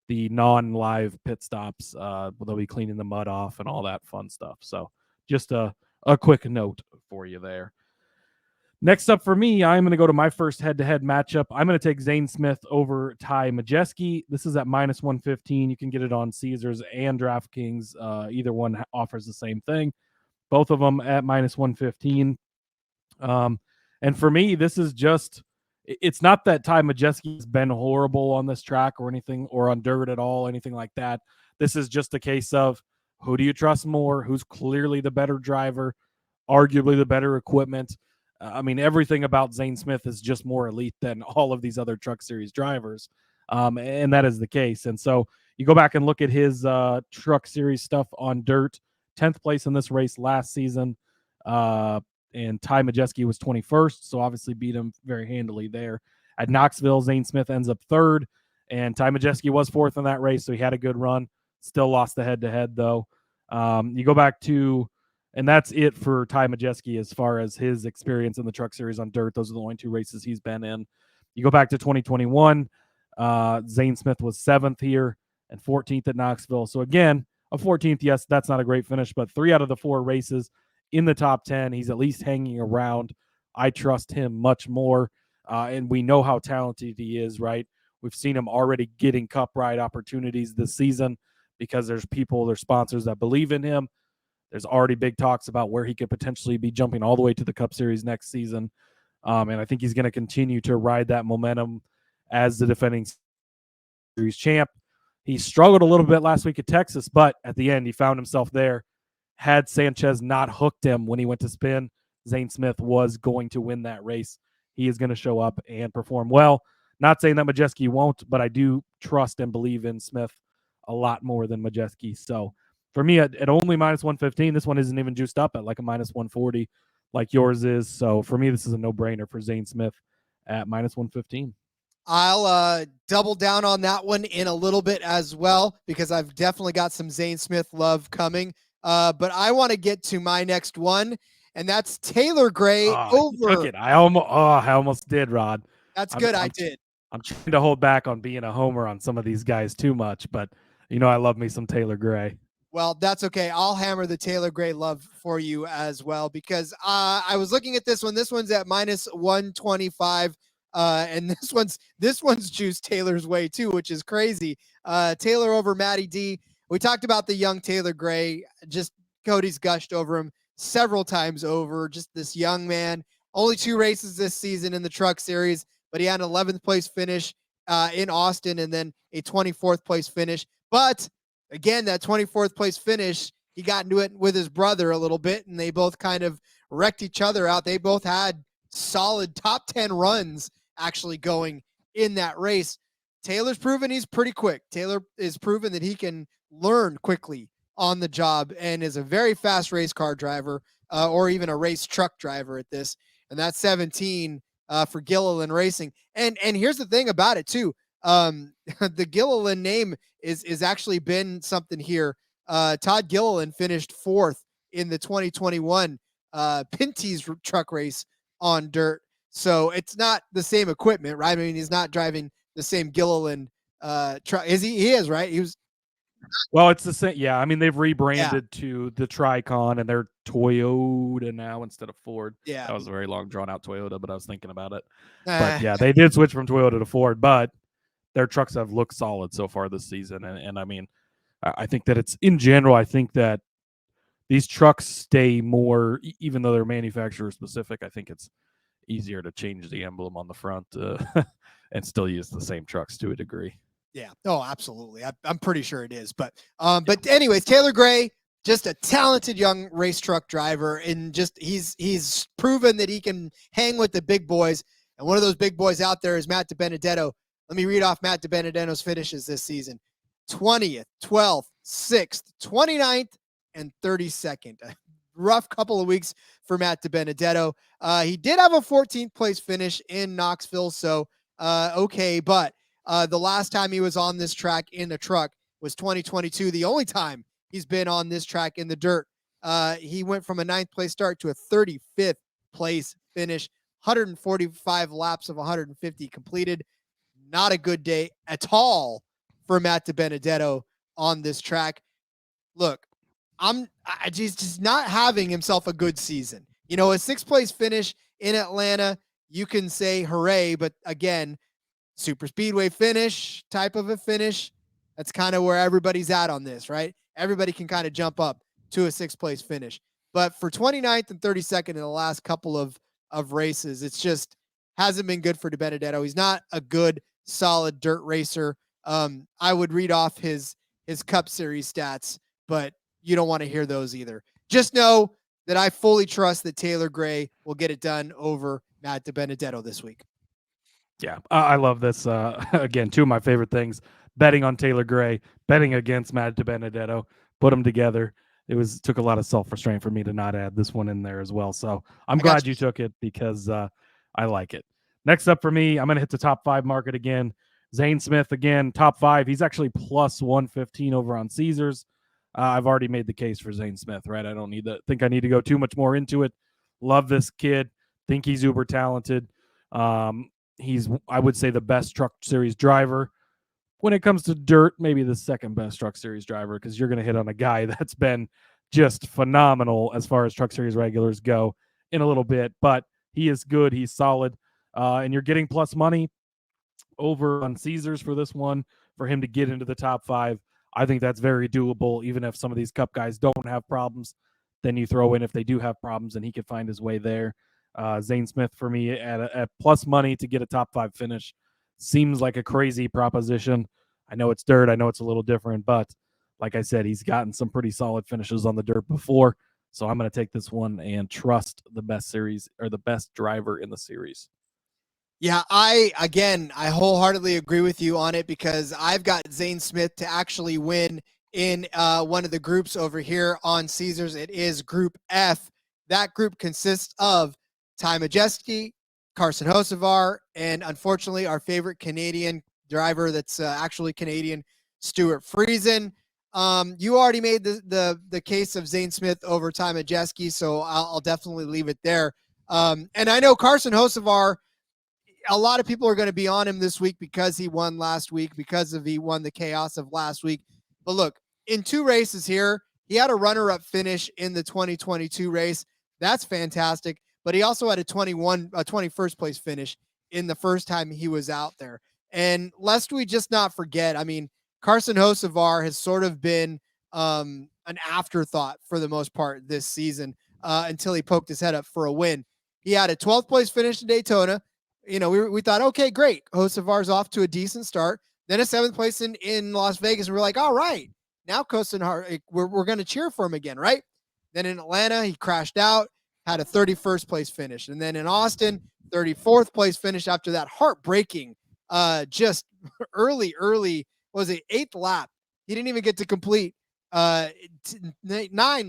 non-live pit stops. They'll be cleaning the mud off and all that fun stuff. So just a quick note for you there. Next up for me, I'm going to go to my first head-to-head matchup. I'm going to take Zane Smith over Ty Majeski. This is at minus 115. You can get it on Caesars and DraftKings. Either one offers the same thing. Both of them at minus 115. And for me, this is just, it's not that Ty Majeski has been horrible on this track or anything, or on dirt at all, anything like that. This is just a case of who do you trust more? Who's clearly the better driver, arguably the better equipment. I mean, everything about Zane Smith is just more elite than all of these other Truck Series drivers. And that is the case. And so you go back and look at his Truck Series stuff on dirt. 10th place in this race last season, and Ty Majeski was 21st, so obviously beat him very handily there. At Knoxville, Zane Smith ends up 3rd, and Ty Majeski was 4th in that race, so he had a good run. Still lost the head-to-head, though. You go back to, and that's it for Ty Majeski as far as his experience in the Truck Series on dirt. Those are the only 2 races he's been in. You go back to 2021, Zane Smith was 7th here and 14th at Knoxville. So again, a 14th, yes, that's not a great finish, but 3 out of the 4 races in the top 10, he's at least hanging around. I trust him much more, and we know how talented he is, right? We've seen him already getting Cup ride opportunities this season because there's sponsors that believe in him. There's already big talks about where he could potentially be jumping all the way to the Cup Series next season, and I think he's going to continue to ride that momentum as the defending series champ. He struggled a little bit last week at Texas, but at the end, he found himself there. Had Sanchez not hooked him when he went to spin, Zane Smith was going to win that race. He is going to show up and perform well. Not saying that Majeski won't, but I do trust and believe in Smith a lot more than Majeski. So for me, at only minus 115, this one isn't even juiced up at like a minus 140 like yours is. So for me, this is a no-brainer for Zane Smith at minus 115. I'll double down on that one in a little bit as well, because I've definitely got some Zane Smith love coming. But I want to get to my next one, and that's Taylor Gray over. Took it. I almost did, Rod. That's good. I did. I'm trying to hold back on being a homer on some of these guys too much, but you know I love me some Taylor Gray. Well, that's okay. I'll hammer the Taylor Gray love for you as well, because I was looking at this one. This one's at minus 125. And this one's juiced Taylor's way too, which is crazy. Taylor over Matty D. We talked about the young Taylor Gray. Just Cody's gushed over him several times over. Just this young man. Only 2 races this season in the Truck Series, but he had an 11th place finish in Austin, and then a 24th place finish. But again, that 24th place finish, he got into it with his brother a little bit, and they both kind of wrecked each other out. They both had solid top 10 runs actually going in that race. Taylor's proven he's pretty quick. Taylor is proven that he can learn quickly on the job and is a very fast race car driver, or even a race truck driver at this. And that's 17 for Gilliland Racing. And here's the thing about it too. The Gilliland name is actually been something here. Todd Gilliland finished 4th in the 2021 Pinty's truck race on dirt. So it's not the same equipment, right? I mean, he's not driving the same Gilliland truck. Is he? He is, right? He was. Well, it's the same. Yeah, I mean, they've rebranded to the Tricon, and they're Toyota now instead of Ford. Yeah, that was a very long, drawn-out Toyota, but I was thinking about it. But yeah, they did switch from Toyota to Ford, but their trucks have looked solid so far this season. And I mean, I think that it's in general, I think that these trucks stay more, even though they're manufacturer specific, I think it's easier to change the emblem on the front and still use the same trucks to a degree. Yeah. Oh, absolutely. I'm pretty sure it is. But anyways, Taylor Gray, just a talented young race truck driver, and just he's proven that he can hang with the big boys. And one of those big boys out there is Matt DiBenedetto. Let me read off Matt DiBenedetto's finishes this season: 20th, 12th, 6th, 29th, and 32nd. A rough couple of weeks for Matt DiBenedetto. He did have a 14th place finish in Knoxville, so okay, but the last time he was on this track in a truck was 2022. The only time he's been on this track in the dirt. He went from a 9th place start to a 35th place finish, 145 laps of 150 completed. Not a good day at all for Matt DiBenedetto on this track. Look, he's just not having himself a good season. You know, a 6th place finish in Atlanta, you can say hooray, but again, super speedway finish, type of a finish. That's kind of where everybody's at on this, right? Everybody can kind of jump up to a 6th place finish. But for 29th and 32nd in the last couple of races, it's just hasn't been good for DiBenedetto. He's not a good, solid dirt racer. I would read off his Cup Series stats, but you don't want to hear those either. Just know that I fully trust that Taylor Gray will get it done over Matt DiBenedetto this week. Yeah, I love this. Again, 2 of my favorite things: betting on Taylor Gray, betting against Matt DiBenedetto. Put them together. It took a lot of self-restraint for me to not add this one in there as well. So I'm glad you took it, because I like it. Next up for me, I'm going to hit the top 5 market again. Zane Smith, again, top 5. He's actually plus 115 over on Caesars. I've already made the case for Zane Smith, right? I don't think I need to go too much more into it. Love this kid. Think he's uber talented. He's, I would say, the best Truck Series driver. When it comes to dirt, maybe the second best Truck Series driver, because you're going to hit on a guy that's been just phenomenal as far as Truck Series regulars go in a little bit. But he is good. He's solid. And you're getting plus money over on Caesars for this one for him to get into the top 5. I think that's very doable, even if some of these Cup guys don't have problems. Then you throw in if they do have problems, and he could find his way there. Zane Smith for me at plus money to get a top 5 finish seems like a crazy proposition. I know it's dirt. I know it's a little different, but like I said, he's gotten some pretty solid finishes on the dirt before. So I'm going to take this one and trust the best series, or the best driver in the series. Yeah, I wholeheartedly agree with you on it, because I've got Zane Smith to actually win in one of the groups over here on Caesars. It is Group F. That group consists of Ty Majeski, Carson Hocevar, and unfortunately our favorite Canadian driver that's actually Canadian, Stuart Friesen. You already made the case of Zane Smith over Ty Majeski, so I'll definitely leave it there. And I know Carson Hocevar, a lot of people are going to be on him this week because he won last week, because he won the chaos of last week. But look, in 2 races here, he had a runner-up finish in the 2022 race. That's fantastic. But he also had a 21st place finish in the first time he was out there. And lest we just not forget, I mean, Carson Hocevar has sort of been an afterthought for the most part this season until he poked his head up for a win. He had a 12th place finish in Daytona. You know, we thought, okay, great. Hocevar's off to a decent start. Then a 7th place in Las Vegas. And we're like, all right, now we're going to cheer for him again, right? Then in Atlanta, he crashed out, had a 31st place finish. And then in Austin, 34th place finish after that heartbreaking, just early, was it 8th lap? He didn't even get to complete 9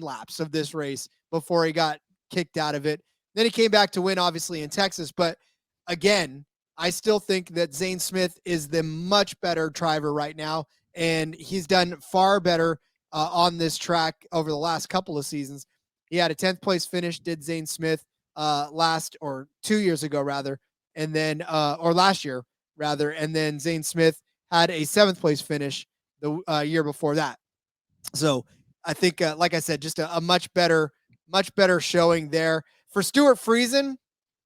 laps of this race before he got kicked out of it. Then he came back to win, obviously, in Texas. But again, I still think that Zane Smith is the much better driver right now, and he's done far better on this track over the last couple of seasons. He had a 10th place finish, did Zane Smith 2 years ago, rather, and then or last year, rather, and then Zane Smith had a 7th place finish the year before that. So I think, like I said, just a much better showing there. For Stuart Friesen,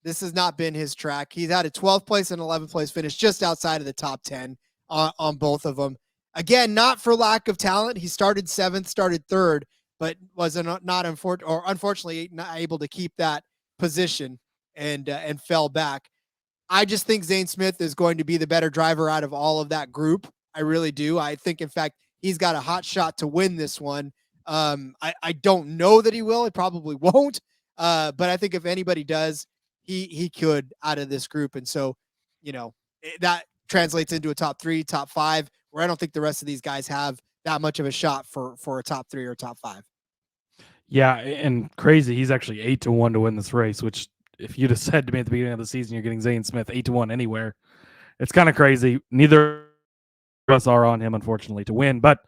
this has not been his track. He's had a 12th place and 11th place finish just outside of the top 10 on both of them. Again, not for lack of talent. He started 7th, started 3rd, but was unfortunately not able to keep that position and fell back. I just think Zane Smith is going to be the better driver out of all of that group. I really do. I think, in fact, he's got a hot shot to win this one. I don't know that he will. He probably won't. But I think if anybody does, he could out of this group. And so, you know, that translates into a top 3, top 5, where I don't think the rest of these guys have that much of a shot for a top 3 or top 5. Yeah, and crazy. He's actually 8-1 to win this race, which if you'd have said to me at the beginning of the season, you're getting Zane Smith 8-1 anywhere, it's kind of crazy. Neither of us are on him, unfortunately, to win, but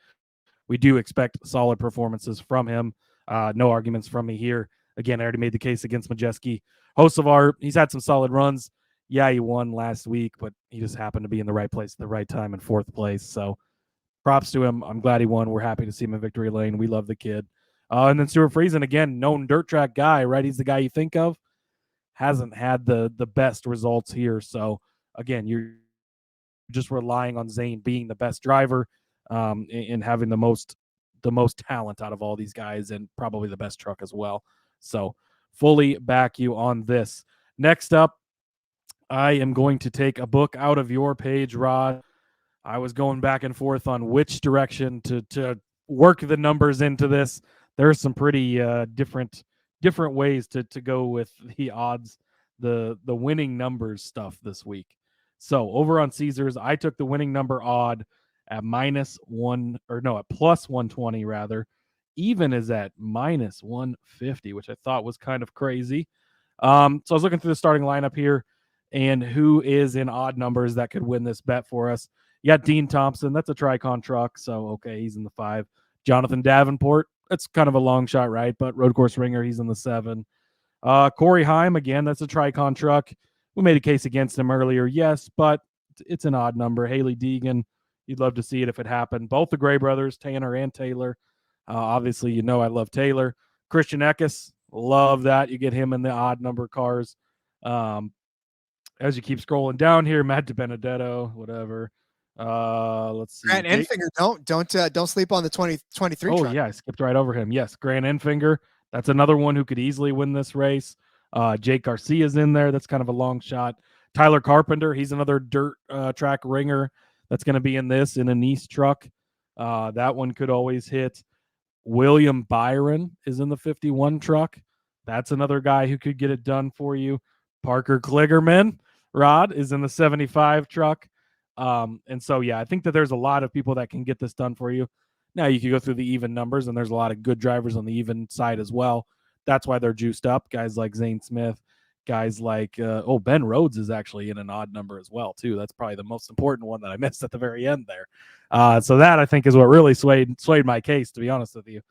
we do expect solid performances from him. No arguments from me here. Again, I already made the case against Majeski. Hocevar, he's had some solid runs. Yeah, he won last week, but he just happened to be in the right place at the right time in 4th place. So props to him. I'm glad he won. We're happy to see him in victory lane. We love the kid. And then Stuart Friesen, again, known dirt track guy, right? He's the guy you think of. Hasn't had the best results here. So, again, you're just relying on Zane being the best driver and having the most talent out of all these guys, and probably the best truck as well. So fully back you on this. Next up, I am going to take a book out of your page, Rod. I was going back and forth on which direction to work the numbers into this. There's some pretty different ways to go with the odds, the winning numbers stuff this week. So over on Caesars, I took the winning number odd at plus 120 rather. Even is at minus 150, which I thought was kind of crazy. So I was looking through the starting lineup here and who is in odd numbers that could win this bet for us. You got Dean Thompson. That's a Tricon truck. So, okay, he's in the 5. Jonathan Davenport. That's kind of a long shot, right? But Road Course Ringer, he's in the 7. Corey Heim, again, that's a Tricon truck. We made a case against him earlier, yes, but it's an odd number. Haley Deegan, you'd love to see it if it happened. Both the Gray brothers, Tanner and Taylor. Obviously, you know I love Taylor. Christian Eckes, love that. You get him in the odd number cars. As you keep scrolling down here, Matt DiBenedetto, whatever. Let's see. Grant Enfinger, don't sleep on the 2023 Oh, truck. yeah, I skipped right over him. Yes, Grant Enfinger. That's another one who could easily win this race. Jake Garcia's in there. That's kind of a long shot. Tyler Carpenter, he's another dirt track ringer that's going to be in this in a Nice truck. That one could always hit. William Byron is in the 51 truck. That's another guy who could get it done for you. Parker Kligerman, Rod, is in the 75 truck. And so, yeah, I think that there's a lot of people that can get this done for you. Now, you can go through the even numbers, and there's a lot of good drivers on the even side as well. That's why they're juiced up. Guys like Zane Smith, guys like, Ben Rhodes is actually in an odd number as well, too. That's probably the most important one that I missed at the very end there. So that, I think, is what really swayed my case, to be honest with you.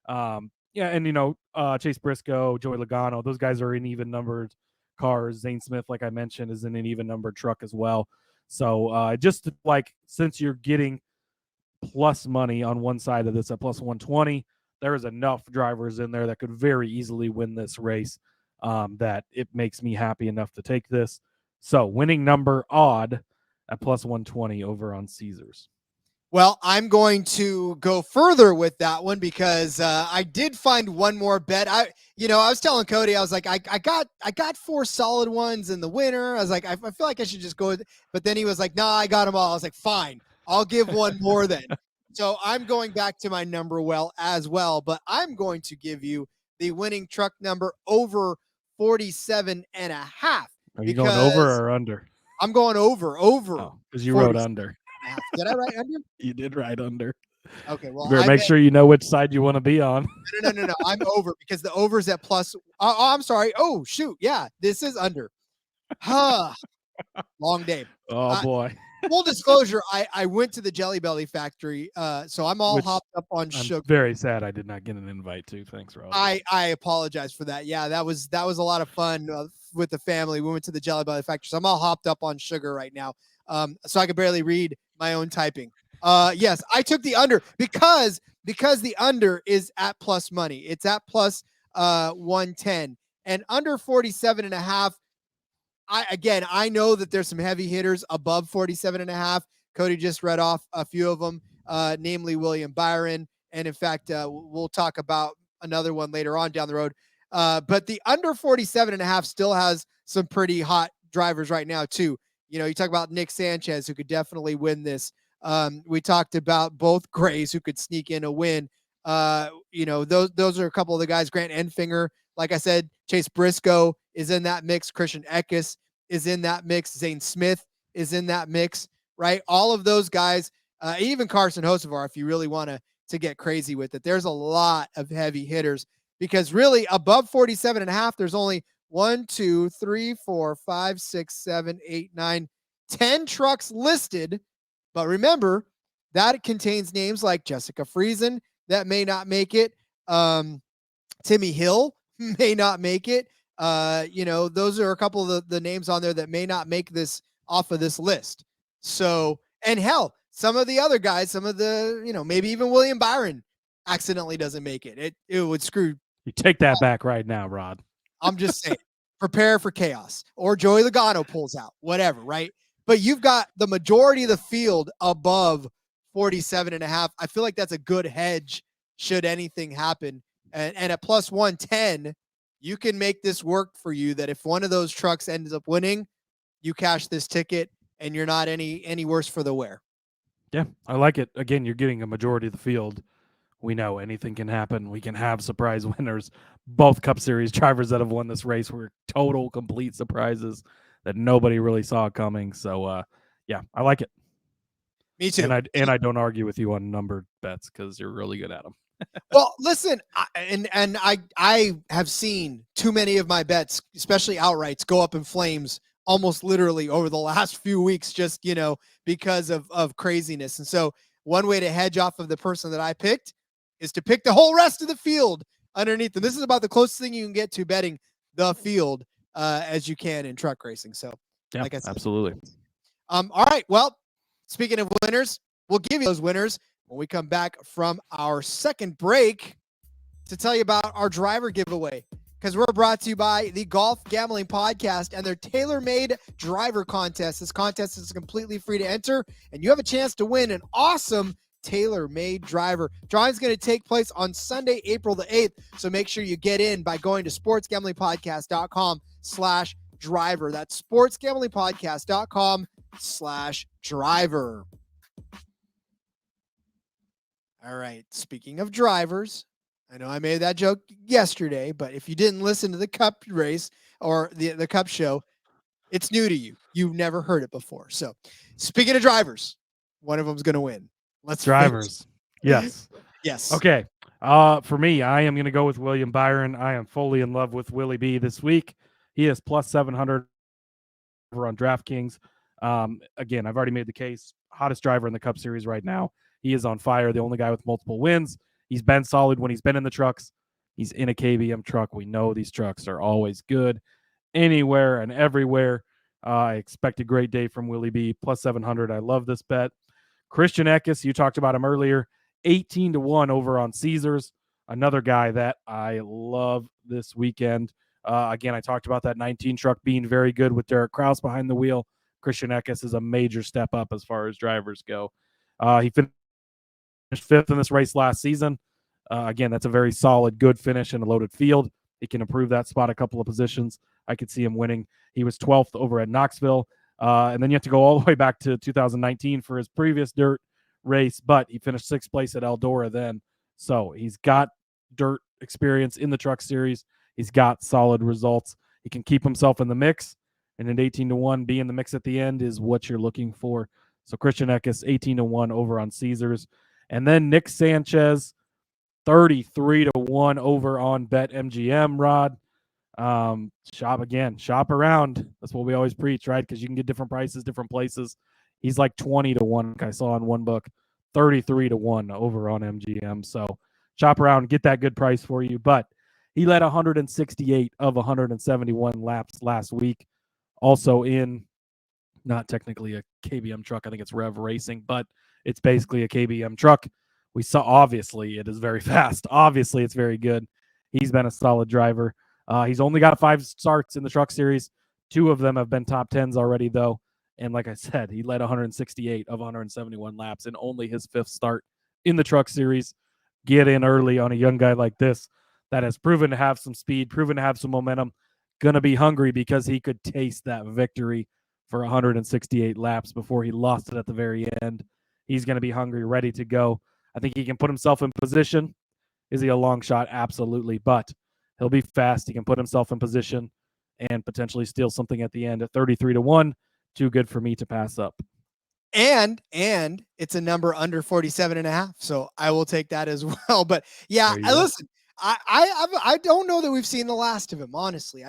Yeah, and, Chase Briscoe, Joey Logano, those guys are in even numbered cars. Zane Smith, like I mentioned, is in an even numbered truck as well. So just like, since you're getting plus money on one side of this at plus 120. There is enough drivers in there that could very easily win this race that it makes me happy enough to take this. So winning number odd at plus 120 over on Caesars. Well, I'm going to go further with that one because I did find one more bet. I was telling Cody, I was like, I got 4 solid ones in the winter. I was like, I feel like I should just go with it. But then he was like, nah, I got them all. I was like, fine, I'll give one more then. So I'm going back to my number as well, but I'm going to give you the winning truck number over 47.5. Are you going over or under? I'm going over. Because you wrote under. Did I write under? You did write under. Okay, well, better make sure you know which side you want to be on. No. I'm over because the over's at plus. I'm sorry. Oh, shoot. Yeah, this is under. Long day. Oh, boy. Full disclosure, I went to the Jelly Belly factory, so I'm all hopped up on sugar. I'm very sad I did not get an invite to. Thanks, Rob. I apologize for that. Yeah, that was a lot of fun with the family. We went to the Jelly Belly factory, so I'm all hopped up on sugar right now. So I could barely read my own typing. Yes, I took the under because the under is at plus money. It's at plus 110 and under 47.5. I know that there's some heavy hitters above 47.5. Cody just read off a few of them, namely William Byron. And in fact, we'll talk about another one later on down the road. But the under 47.5 still has some pretty hot drivers right now too. You know, you talk about Nick Sanchez, who could definitely win this. We talked about both Grays who could sneak in a win. Those are a couple of the guys. Grant Enfinger, like I said, Chase Briscoe is in that mix. Christian Eckes is in that mix. Zane Smith is in that mix, right? All of those guys, even Carson Hocevar, if you really want to get crazy with it. There's a lot of heavy hitters because really above 47.5, there's only 1, 2, 3, 4, 5, 6, 7, 8, 9, 10 trucks listed. But remember, that contains names like Jessica Friesen that may not make it. Timmy Hill may not make it. Those are a couple of the names on there that may not make this off of this list. So, and hell, some of the other guys, some of the, maybe even William Byron accidentally doesn't make it. It would screw. You take that back right now, Rod. I'm just saying, prepare for chaos. Or Joey Logano pulls out, whatever, right? But you've got the majority of the field above 47.5. I feel like that's a good hedge should anything happen. And at plus 110, you can make this work for you that if one of those trucks ends up winning, you cash this ticket and you're not any worse for the wear. Yeah, I like it. Again, you're getting a majority of the field. We know anything can happen. We can have surprise winners. Both Cup Series drivers that have won this race were total, complete surprises that nobody really saw coming. So, yeah, I like it. Me too. And I don't argue with you on numbered bets because you're really good at them. Well, listen, I have seen too many of my bets, especially outrights, go up in flames almost literally over the last few weeks, just, because of craziness. And so one way to hedge off of the person that I picked is to pick the whole rest of the field underneath them. This is about the closest thing you can get to betting the field as you can in truck racing. So, yeah, like I said, absolutely. All right. Well, speaking of winners, we'll give you those winners when we come back from our second break to tell you about our driver giveaway, because we're brought to you by the Golf Gambling Podcast and their tailor-made driver contest. This contest is completely free to enter, and you have a chance to win an awesome tailor-made driver. Drawing is going to take place on Sunday, April the 8th, so make sure you get in by going to sportsgamblingpodcast.com/driver. That's sportsgamblingpodcast.com/driver. All right, speaking of drivers, I know I made that joke yesterday, but if you didn't listen to the Cup race or the Cup show, it's new to you. You've never heard it before. So, speaking of drivers, one of them's going to win. Let's drivers. Yes. Yes. Okay. For me, I am going to go with William Byron. I am fully in love with Willie B this week. He is plus 700 over on DraftKings. Again, I've already made the case. Hottest driver in the Cup Series right now. He is on fire. The only guy with multiple wins. He's been solid when he's been in the trucks. He's in a KBM truck. We know these trucks are always good anywhere and everywhere. I expect a great day from Willie B. Plus 700. I love this bet. Christian Eckes, you talked about him earlier, 18-1 over on Caesars. Another guy that I love this weekend. Again, I talked about that 19 truck being very good with Derek Kraus behind the wheel. Christian Eckes is a major step up as far as drivers go. He finished 5th in this race last season. Again, that's a very solid, good finish in a loaded field. He can improve that spot a couple of positions. I could see him winning. He was 12th over at Knoxville. And then you have to go all the way back to 2019 for his previous dirt race, but he finished 6th place at Eldora then. So he's got dirt experience in the truck series. He's got solid results. He can keep himself in the mix, and an 18-1 be in the mix at the end is what you're looking for. So Christian Eckes, 18-1 over on Caesars. And then Nick Sanchez, 33-1 over on BetMGM, Rod. Shop around. That's what we always preach, right? Because you can get different prices, different places. He's like 20-1. I saw in one book, 33-1 over on MGM. So shop around, get that good price for you. But he led 168 of 171 laps last week. Also in not technically a KBM truck. I think it's Rev Racing, but it's basically a KBM truck. We saw, obviously, it is very fast. Obviously, it's very good. He's been a solid driver. He's only got 5 starts in the truck series. 2 of them have been top 10s already, though. And like I said, he led 168 of 171 laps in only his 5th start in the truck series. Get in early on a young guy like this that has proven to have some speed, proven to have some momentum, going to be hungry because he could taste that victory for 168 laps before he lost it at the very end. He's going to be hungry, ready to go. I think he can put himself in position. Is he a long shot? Absolutely. But he'll be fast. He can put himself in position and potentially steal something at the end at 33-1. Too good for me to pass up. And it's a number under 47.5. So I will take that as well. But yeah, listen, I don't know that we've seen the last of him, honestly.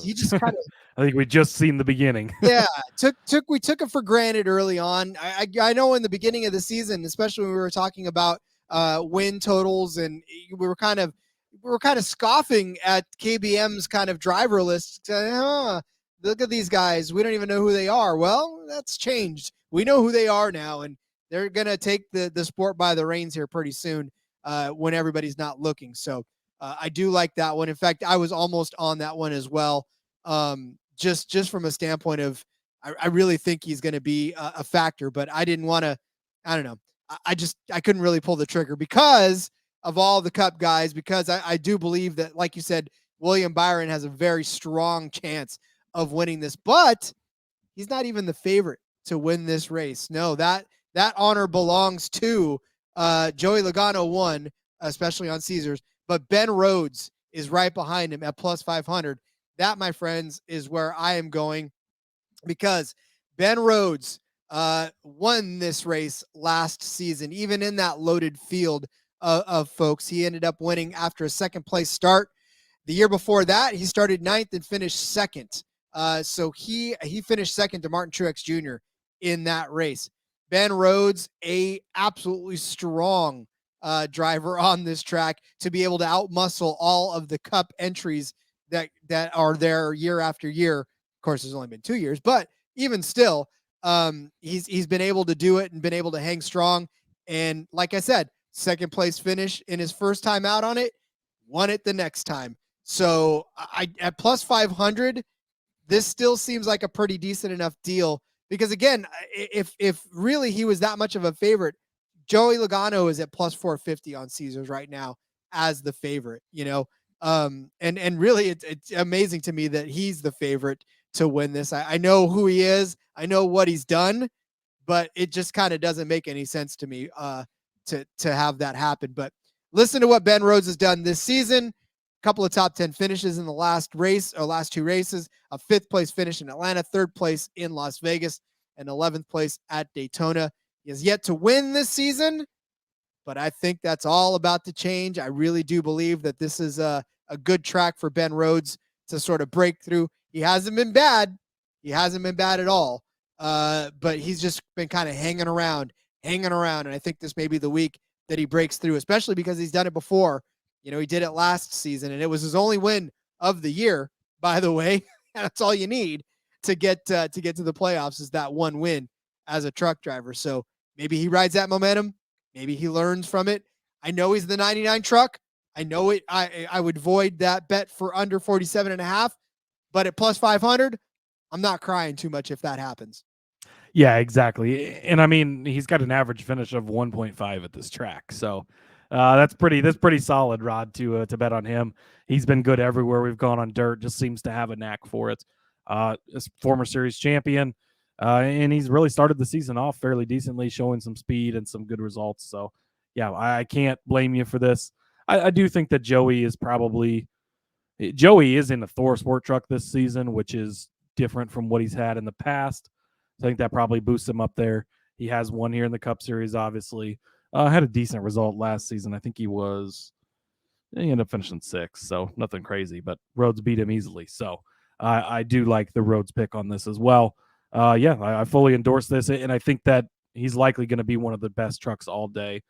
He just kind of I think we just seen the beginning. Yeah, we took it for granted early on. I know in the beginning of the season, especially when we were talking about win totals, and we were kind of scoffing at KBM's kind of driver list. Look at these guys. We don't even know who they are. Well, that's changed. We know who they are now, and they're going to take the sport by the reins here pretty soon when everybody's not looking. So I do like that one. In fact, I was almost on that one as well. Just from a standpoint of, I really think he's going to be a factor, but I didn't want to, I don't know. I couldn't really pull the trigger because of all the Cup guys, because I do believe that, like you said, William Byron has a very strong chance of winning this, but he's not even the favorite to win this race. No, that honor belongs to Joey Logano won, especially on Caesars, but Ben Rhodes is right behind him at plus 500. That, my friends, is where I am going, because Ben Rhodes won this race last season, even in that loaded field of folks. He ended up winning after a 2nd place start. The year before that, he started 9th and finished 2nd. So he finished 2nd to Martin Truex Jr. in that race. Ben Rhodes, a absolutely strong driver on this track to be able to outmuscle all of the Cup entries that are there year after year. Of course, there's only been 2 years, but even still, he's been able to do it and been able to hang strong. And like I said, 2nd place finish in his first time out on it, won it the next time. So at plus 500, this still seems like a pretty decent enough deal, because again, if really he was that much of a favorite, Joey Logano is at plus 450 on Caesars right now as the favorite, and really it's amazing to me that he's the favorite to win this. I know who he is. I know what he's done, but it just kind of doesn't make any sense to me to have that happen. But listen to what Ben Rhodes has done this season. Couple of top 10 finishes in the last 2 races, a 5th place finish in Atlanta, 3rd place in Las Vegas, and 11th place at Daytona. He has yet to win this season, but I think that's all about to change. I really do believe that this is a good track for Ben Rhodes to sort of break through. He hasn't been bad. He hasn't been bad at all. But he's just been kind of hanging around. And I think this may be the week that he breaks through, especially because he's done it before. He did it last season, and it was his only win of the year, by the way. That's all you need to get to the playoffs, is that one win as a truck driver. So Maybe he rides that momentum. Maybe he learns from it. I know he's the 99 truck. I know it. I would void that bet for under 47.5, but at plus 500, I'm not crying too much if that happens. Yeah, exactly. And I mean, he's got an average finish of 1.5 at this track. So that's pretty solid, Rod, to bet on him. He's been good everywhere we've gone on dirt, just seems to have a knack for it. As former series champion, and he's really started the season off fairly decently, showing some speed and some good results. So yeah, I can't blame you for this. I do think that Joey is in a Thor Sport Truck this season, which is different from what he's had in the past. I think that probably boosts him up there. He has one here in the Cup Series, obviously. Had a decent result last season. I think he ended up finishing 6th, so nothing crazy, but Rhodes beat him easily. So I do like the Rhodes pick on this as well. I fully endorse this, and I think that he's likely going to be one of the best trucks all day.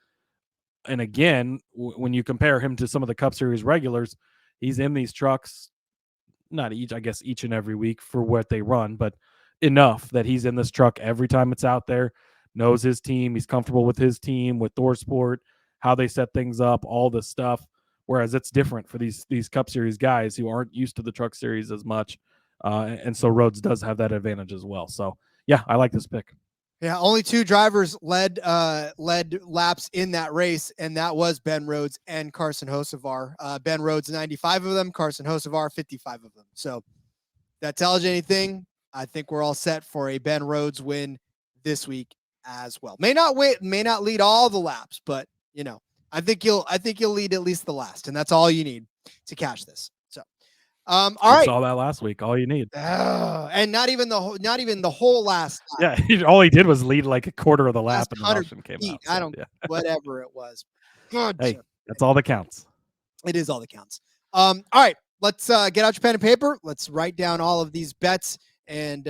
And again, when you compare him to some of the Cup Series regulars, he's in these trucks, not each, I guess, each and every week for what they run, but enough that he's in this truck every time it's out there, knows his team, he's comfortable with his team, with Thor Sport, how they set things up, all this stuff. Whereas it's different for these Cup Series guys who aren't used to the Truck Series as much. And so Rhodes does have that advantage as well. So, yeah, I like this pick. Yeah, only 2 drivers led laps in that race, and that was Ben Rhodes and Carson Hocevar. Ben Rhodes, 95 of them, Carson Hocevar, 55 of them. So that tells you anything. I think we're all set for a Ben Rhodes win this week as well. May not lead all the laps, but I think you'll lead at least the last, and that's all you need to cash this. So, all right. Saw that last week. All you need, and not even the whole last lap. Yeah, all he did was lead like a quarter of the lap, and the 100 caution came feet. out. So, I don't, whatever it was. Good. Hey, that's all that counts. It is all that counts. All right, let's get out your pen and paper. Let's write down all of these bets and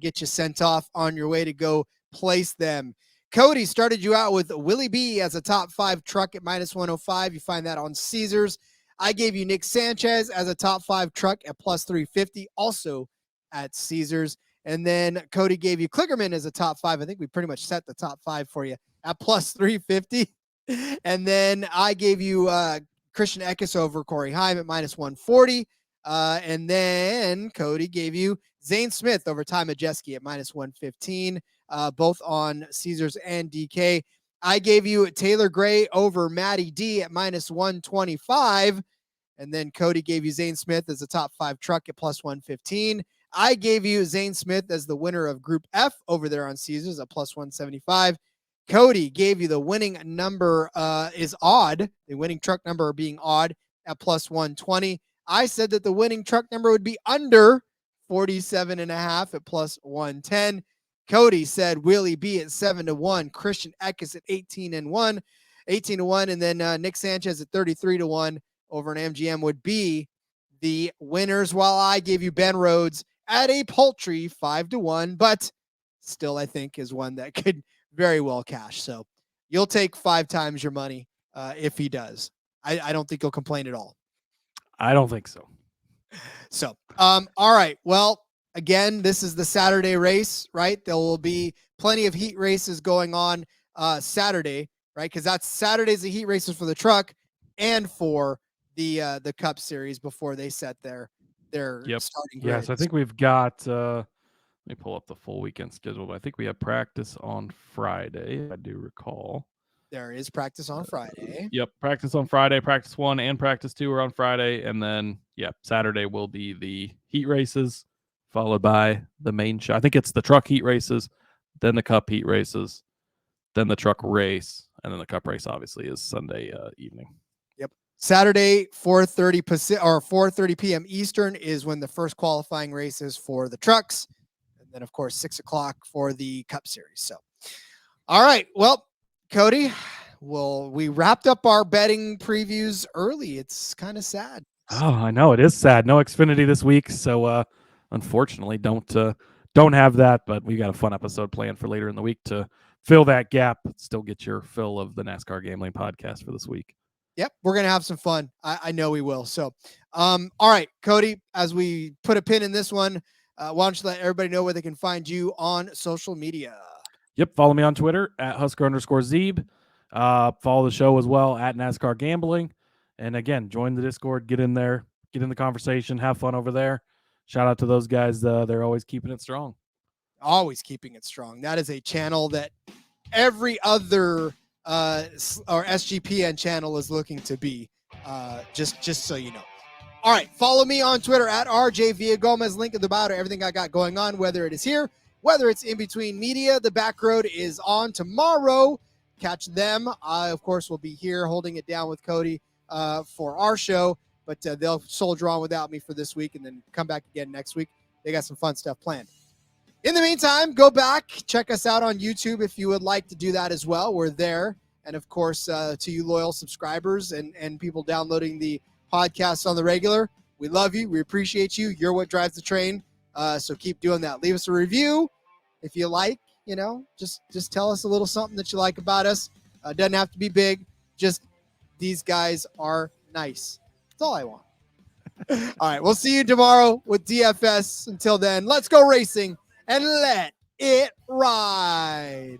get you sent off on your way to go place them. Cody started you out with Willie B as a top 5 truck at minus 105. You find that on Caesars. I gave you Nick Sanchez as a top 5 truck at plus 350, also at Caesars. And then Cody gave you Kligerman as a top 5. I think we pretty much set the top 5 for you at plus 350. And then I gave you Christian Eckes over Corey Heim at minus 140. And then Cody gave you Zane Smith over Ty Majeski at minus 115, both on Caesars and DK. I gave you Taylor Gray over Matty D at minus 125. And then Cody gave you Zane Smith as a top 5 truck at plus 115. I gave you Zane Smith as the winner of Group F over there on Caesars at plus 175. Cody gave you the winning number is odd, the winning truck number being odd at plus 120. I said that the winning truck number would be under 47.5 at plus 110. Cody said Willie B at 7-1, Christian Eckes at 18-1, and then Nick Sanchez at 33-1 over an MGM would be the winners, while I gave you Ben Rhodes at a paltry 5-1, but still I think is one that could very well cash. So you'll take 5 times your money if he does. I don't think he'll complain at all. I don't think so. So, all right. Well, again, this is the Saturday race, right? There will be plenty of heat races going on Saturday, right? Because that's Saturday's the heat races for the truck and for the Cup Series before they set their starting grids. Yeah, so I think we've got let me pull up the full weekend schedule, but I think we have practice on Friday, I do recall. There is practice on Friday. Yep, practice on Friday. Practice 1 and practice 2 are on Friday. And then, Saturday will be the heat races, followed by the main show. I think it's the truck heat races, then the Cup heat races, then the truck race, and then the Cup race, obviously, is Sunday evening. Yep. Saturday, 4:30 Pacific or 4:30 p.m. Eastern is when the first qualifying race is for the trucks. And then, of course, 6 o'clock for the Cup Series. So, all right. Well, Cody, we wrapped up our betting previews early. It's kind of sad. Oh, I know. It is sad. No Xfinity this week. So, unfortunately, don't have that. But we got a fun episode planned for later in the week to fill that gap, but still get your fill of the NASCAR Gambling Podcast for this week. Yep, we're going to have some fun. I know we will. So, all right, Cody, as we put a pin in this one, why don't you let everybody know where they can find you on social media? Yep. Follow me on Twitter at Husker_Zeeb. Follow the show as well at NASCAR Gambling. And again, join the Discord, get in there, get in the conversation, have fun over there. Shout out to those guys. They're always keeping it strong. Always keeping it strong. That is a channel that every other or SGPN channel is looking to be. Just so you know. All right, follow me on Twitter at RJ Villagomez. Link in the bio to everything I got going on, whether it is here, whether it's in between media. The Back Road is on tomorrow. Catch them. I, of course, will be here holding it down with Cody for our show, but they'll soldier on without me for this week and then come back again next week. They got some fun stuff planned. In the meantime, go back, check us out on YouTube if you would like to do that as well. We're there. And, of course, to you loyal subscribers and people downloading the podcast on the regular, we love you. We appreciate you. You're what drives the train. So keep doing that. Leave us a review if you like. Just tell us a little something that you like about us. Doesn't have to be big. Just these guys are nice. That's all I want. All right, we'll see you tomorrow with DFS. Until then, let's go racing and let it ride.